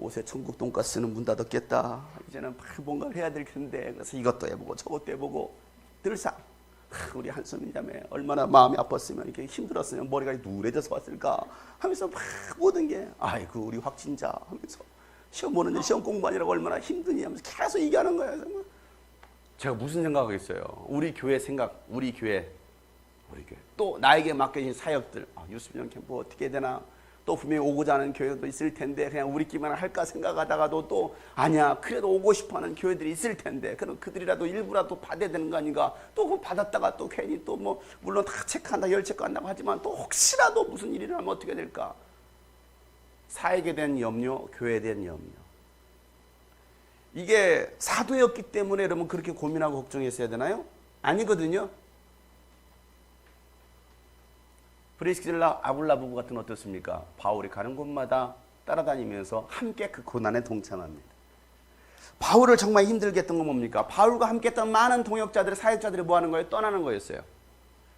옷에 천국 돈가스는 문 닫았겠다. 이제는 뭔가를 해야 될 텐데 그래서 이것도 해보고 저것도 해보고 늘상 우리 한수민 자매 얼마나 마음이 아팠으면 이렇게 힘들었으면 머리가 누래져서 왔을까 하면서 막 모든 게 아이고 우리 확진자 하면서 시험 보는데 시험 공부하느라고 얼마나 힘드니 하면서 계속 얘기하는 거예요. 정말. 제가 무슨 생각하겠어요. 우리 교회 생각, 우리 교회 또 나에게 맡겨진 사역들, 유수비전 캠프 어떻게 해야 되나, 또 분명히 오고자 하는 교회도 있을 텐데 그냥 우리끼리만 할까 생각하다가도 또 아니야 그래도 오고 싶어하는 교회들이 있을 텐데 그럼 그들이라도 일부라도 받아야 되는 거 아닌가. 또 그거 받았다가 또 괜히 또 뭐 물론 다 체크한다 열 체크한다고 하지만 또 혹시라도 무슨 일이 나면 어떻게 될까. 사역에 대한 염려, 교회에 대한 염려. 이게 사도였기 때문에 여러분 그렇게 고민하고 걱정했어야 되나요? 아니거든요. 브리스길라 아굴라 부부 같은 어떻습니까? 바울이 가는 곳마다 따라다니면서 함께 그 고난에 동참합니다. 바울을 정말 힘들게 했던 건 뭡니까? 바울과 함께 했던 많은 동역자들, 사역자들이 뭐 하는 거예요? 떠나는 거였어요.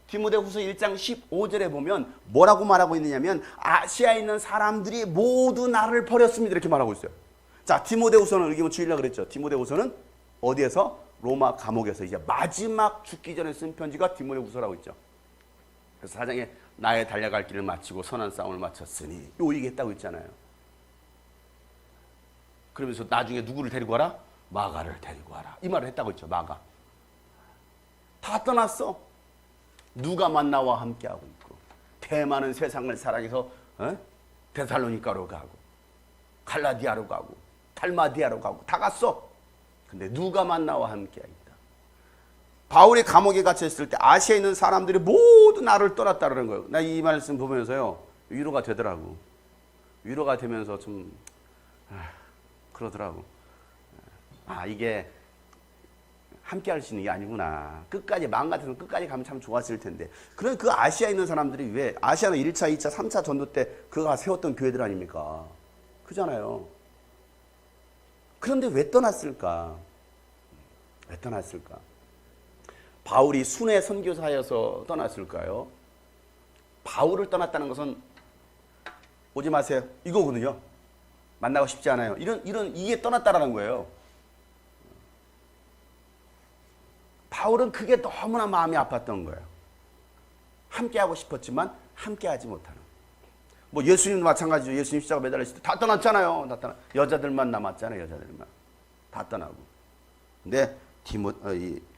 디모데후서 1장 15절에 보면 뭐라고 말하고 있느냐면 아시아에 있는 사람들이 모두 나를 버렸습니다 이렇게 말하고 있어요. 자, 디모데후서는 이게 뭐 주일날 그랬죠. 디모데후서는 어디에서? 로마 감옥에서 이제 마지막 죽기 전에 쓴 편지가 디모데후서라고 있죠. 그래서 사장에 나의 달려갈 길을 마치고 선한 싸움을 마쳤으니 요 얘기했다고 있잖아요. 그러면서 나중에 누구를 데리고 와라? 마가를 데리고 와라 이 말을 했다고 했죠. 마가 다 떠났어. 누가만 나와 함께하고 있고 대많은 세상을 사랑해서 데살로니가로 가고 갈라디아로 가고 달마디아로 가고 다 갔어. 근데 누가만 나와 함께하고 있다. 바울이 감옥에 갇혀 있을 때 아시아에 있는 사람들이 모두 나를 떠났다는 거예요. 나 이 말씀 보면서요 위로가 되더라고. 위로가 되면서 좀 그러더라고. 이게 함께 할 수 있는 게 아니구나. 끝까지 마음 같아서 끝까지 가면 참 좋았을 텐데. 그런 그 아시아에 있는 사람들이 왜 아시아는 1차, 2차, 3차 전도 때 그가 세웠던 교회들 아닙니까? 그잖아요. 그런데 왜 떠났을까? 왜 떠났을까? 바울이 순회 선교사여서 떠났을까요? 바울을 떠났다는 것은 오지 마세요 이거거든요. 만나고 싶지 않아요. 이게 떠났다라는 거예요. 바울은 그게 너무나 마음이 아팠던 거예요. 함께하고 싶었지만 함께하지 못하는. 뭐 예수님도 마찬가지죠. 예수님 십자가 매달렸을 때 다 떠났잖아요. 여자들만 남았잖아요. 여자들만 다 떠나고. 근데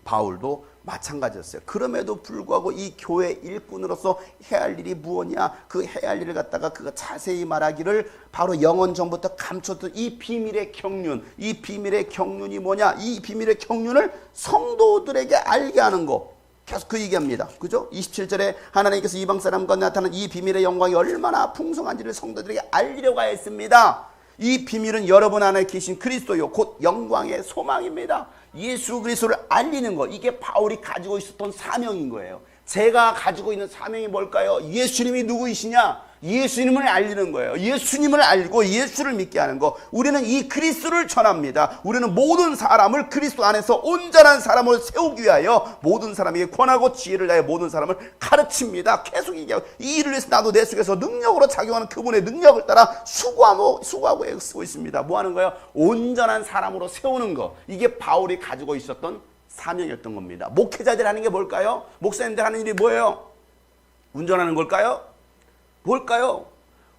바울도 마찬가지였어요. 그럼에도 불구하고 이 교회 일꾼으로서 해야 할 일이 무엇이냐, 그 해야 할 일을 갖다가 그가 자세히 말하기를 바로 영원 전부터 감췄던 이 비밀의 경륜, 이 비밀의 경륜이 뭐냐, 이 비밀의 경륜을 성도들에게 알게 하는 거. 계속 그 얘기합니다. 그죠? 27절에 하나님께서 이방 사람과 나타난 이 비밀의 영광이 얼마나 풍성한지를 성도들에게 알리려고 했습니다. 이 비밀은 여러분 안에 계신 그리스도요 곧 영광의 소망입니다. 예수 그리스도를 알리는 것, 이게 바울이 가지고 있었던 사명인 거예요. 제가 가지고 있는 사명이 뭘까요? 예수님이 누구이시냐? 예수님을 알리는 거예요. 예수님을 알고 예수를 믿게 하는 거. 우리는 이 그리스도를 전합니다. 우리는 모든 사람을 그리스도 안에서 온전한 사람을 세우기 위하여 모든 사람에게 권하고 지혜를 다해 모든 사람을 가르칩니다. 계속 얘기하고, 이 일을 위해서 나도 내 속에서 능력으로 작용하는 그분의 능력을 따라 수고하고 애쓰고 있습니다. 뭐 하는 거예요? 온전한 사람으로 세우는 거. 이게 바울이 가지고 있었던 사명이었던 겁니다. 목회자들 하는 게 뭘까요? 목사님들 하는 일이 뭐예요? 운전하는 걸까요? 뭘까요?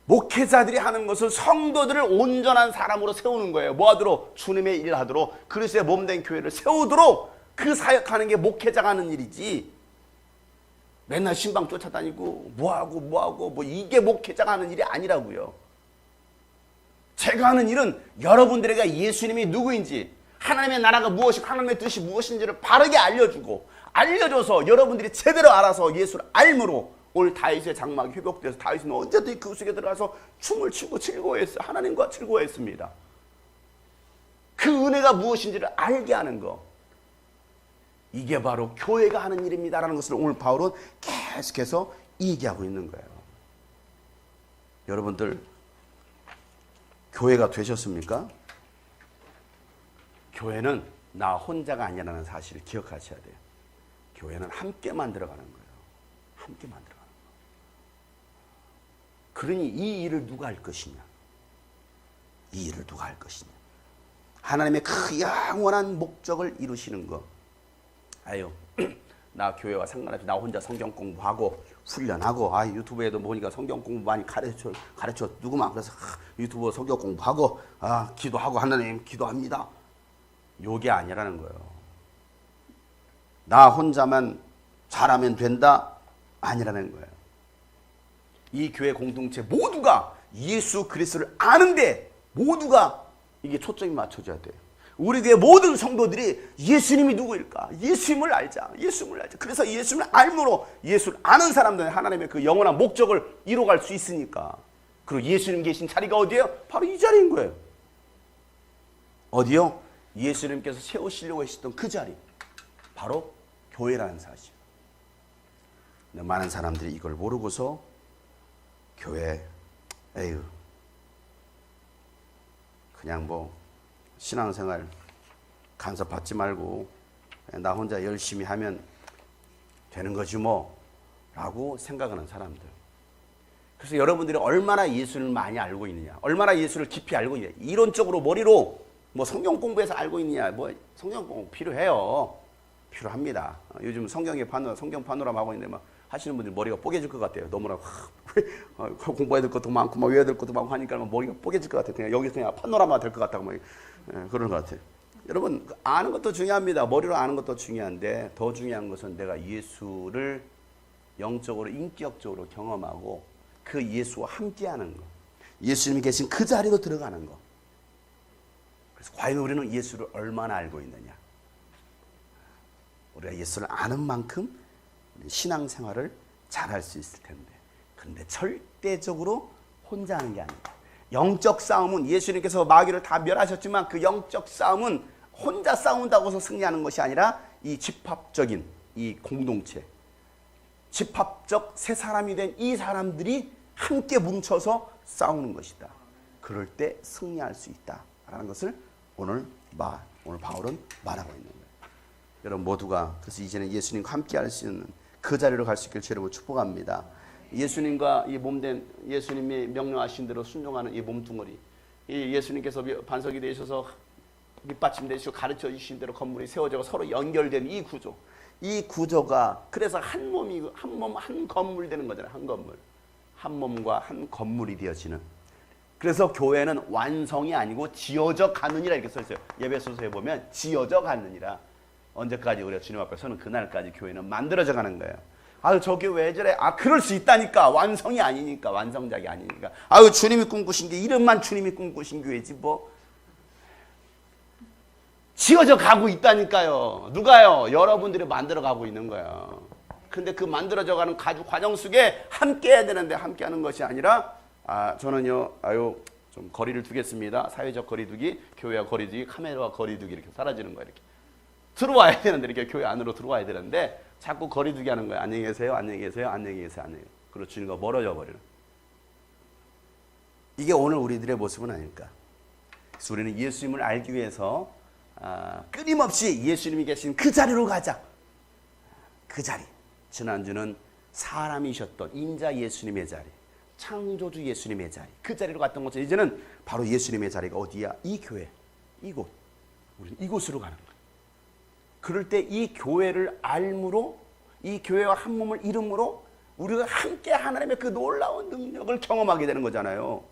목회자들이 하는 것은 성도들을 온전한 사람으로 세우는 거예요. 뭐 하도록? 주님의 일을 하도록, 그리스도의 몸된 교회를 세우도록 그 사역하는 게 목회자가 하는 일이지, 맨날 신방 쫓아다니고 뭐하고 이게 목회자가 하는 일이 아니라고요. 제가 하는 일은 여러분들에게 예수님이 누구인지, 하나님의 나라가 무엇이고 하나님의 뜻이 무엇인지를 바르게 알려줘서 여러분들이 제대로 알아서 예수를 알므로 오늘 다윗의 장막이 회복돼서 다윗은 언제든지 그 속에 들어가서 춤을 추고 즐거워했어요. 하나님과 즐거워했습니다. 그 은혜가 무엇인지를 알게 하는 거, 이게 바로 교회가 하는 일입니다라는 것을 오늘 바울은 계속해서 얘기하고 있는 거예요. 여러분들 교회가 되셨습니까? 교회는 나 혼자가 아니라는 사실을 기억하셔야 돼요. 교회는 함께 만들어가는 거예요. 함께 만들어가는 거예요. 그러니 이 일을 누가 할 것이냐? 이 일을 누가 할 것이냐? 하나님의 그 영원한 목적을 이루시는 거. 아유, 나 교회와 상관없이 나 혼자 성경 공부하고 훈련하고, 유튜브에도 보니까 성경 공부 많이 가르쳐 누구만 그래서 유튜브 성경 공부하고 기도하고 하나님 기도합니다. 요게 아니라는 거예요. 나 혼자만 잘하면 된다? 아니라는 거예요. 이 교회 공동체 모두가 예수 그리스도를 아는데 모두가 이게 초점이 맞춰져야 돼요. 우리 교회 모든 성도들이 예수님이 누구일까? 예수님을 알자. 그래서 예수님을 알므로 예수를 아는 사람들은 하나님의 그 영원한 목적을 이루어갈 수 있으니까. 그리고 예수님 계신 자리가 어디예요? 바로 이 자리인 거예요. 어디요? 예수님께서 세우시려고 하셨던 그 자리, 바로 교회라는 사실. 근데 많은 사람들이 이걸 모르고서 교회, 에휴, 그냥 뭐 신앙생활 간섭받지 말고 나 혼자 열심히 하면 되는 거지 뭐 라고 생각하는 사람들. 그래서 여러분들이 얼마나 예수를 많이 알고 있느냐, 얼마나 예수를 깊이 알고 있느냐, 이론적으로 머리로 뭐 성경 공부해서 알고 있느냐, 뭐 성경 공부 필요해요. 필요합니다. 요즘 성경 파노라마 하고 있는데 막 하시는 분들 머리가 뽀개질 것 같아요. 너무나 공부해야 될 것도 많고 막 외워야 될 것도 많고 하니까 머리가 뽀개질 것 같아요. 그냥 여기서 그냥 파노라마 될 것 같다고 막 그런 것 같아요. 여러분, 아는 것도 중요합니다. 머리로 아는 것도 중요한데 더 중요한 것은 내가 예수를 영적으로 인격적으로 경험하고 그 예수와 함께하는 것, 예수님이 계신 그 자리로 들어가는 것. 그래서 과연 우리는 예수를 얼마나 알고 있느냐? 우리가 예수를 아는 만큼 신앙생활을 잘할 수 있을 텐데, 근데 절대적으로 혼자 하는 게 아니다. 영적 싸움은 예수님께서 마귀를 다 멸하셨지만 그 영적 싸움은 혼자 싸운다고 해서 승리하는 것이 아니라 이 집합적인 이 공동체, 집합적 세 사람이 된 이 사람들이 함께 뭉쳐서 싸우는 것이다. 그럴 때 승리할 수 있다라는 것을 오늘 바울은 말하고 있는 거예요. 여러분 모두가 그래서 이제는 예수님과 함께 할 수 있는 그 자리로 갈 수 있기를 여러분 축복합니다. 예수님과 이 몸된 예수님이 명령하신 대로 순종하는 이 몸뚱어리, 이 예수님께서 반석이 되셔서 밑받침 되시고 가르쳐 주신 대로 건물이 세워져 서로 연결된 이 구조가 그래서 한 몸이 한 건물 되는 거잖아요. 한 몸과 한 건물이 되어지는. 그래서 교회는 완성이 아니고 지어져 가느니라 이렇게 써 있어요. 예배소서에 보면 지어져 가느니라. 언제까지 우리가 주님 앞에 서는 그날까지 교회는 만들어져 가는 거예요. 저 교회 왜 저래? 그럴 수 있다니까. 완성이 아니니까. 완성작이 아니니까. 주님이 꿈꾸신 게 이름만 주님이 꿈꾸신 교회지 뭐. 지어져 가고 있다니까요. 누가요? 여러분들이 만들어 가고 있는 거예요. 근데 그 만들어져 가는 과정 속에 함께 해야 되는데 함께 하는 것이 아니라 저는요. 좀 거리를 두겠습니다. 사회적 거리두기, 교회와 거리두기, 카메라와 거리두기 이렇게 사라지는 거예요. 이렇게. 들어와야 되는데 이렇게 교회 안으로 들어와야 되는데 자꾸 거리두기 하는 거예요. 안녕히 계세요. 안녕히 계세요. 안녕히 계세요. 안녕히 계세요. 그리고 주님과 멀어져 버리는. 이게 오늘 우리들의 모습은 아닐까. 그래서 우리는 예수님을 알기 위해서 끊임없이 예수님이 계신 그 자리로 가자. 그 자리. 지난주는 사람이셨던 인자 예수님의 자리, 창조주 예수님의 자리, 그 자리로 갔던 것처럼 이제는 바로 예수님의 자리가 어디야? 이 교회, 이곳. 우리는 이곳으로 가는 거예요. 그럴 때 이 교회를 알므로, 이 교회와 한 몸을 이름으로 우리가 함께 하나님의 그 놀라운 능력을 경험하게 되는 거잖아요.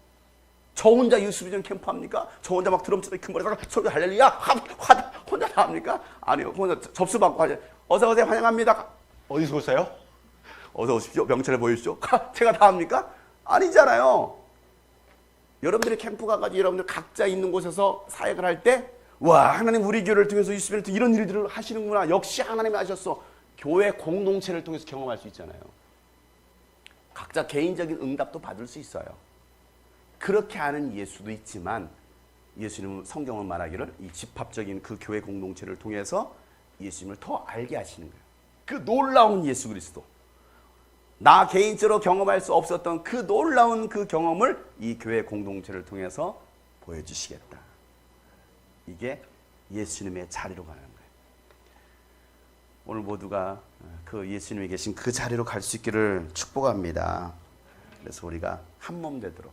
저 혼자 유수비전 캠프 합니까? 저 혼자 막 드럼 치고 큰 거리다가 소리 할렐루야 혼자 다 합니까? 아니요. 혼자 접수 받고 하죠. 어서 오세요. 환영합니다. 어디서 오세요? 어서 오십시오. 명찰을 보여주십시오. 제가 다 합니까? 아니잖아요. 여러분들이 캠프 가가지고 여러분들 각자 있는 곳에서 사역을 할 때 와, 하나님 우리 교회를 통해서 유수비를 통해서 이런 일들을 하시는구나. 역시 하나님이 하셨어. 교회 공동체를 통해서 경험할 수 있잖아요. 각자 개인적인 응답도 받을 수 있어요. 그렇게 하는 예수도 있지만 예수님은 성경은 말하기를 이 집합적인 그 교회 공동체를 통해서 예수님을 더 알게 하시는 거예요. 그 놀라운 예수 그리스도. 나 개인적으로 경험할 수 없었던 그 놀라운 그 경험을 이 교회 공동체를 통해서 보여주시겠다. 이게 예수님의 자리로 가는 거예요. 오늘 모두가 그 예수님이 계신 그 자리로 갈 수 있기를 축복합니다. 그래서 우리가 한 몸 되도록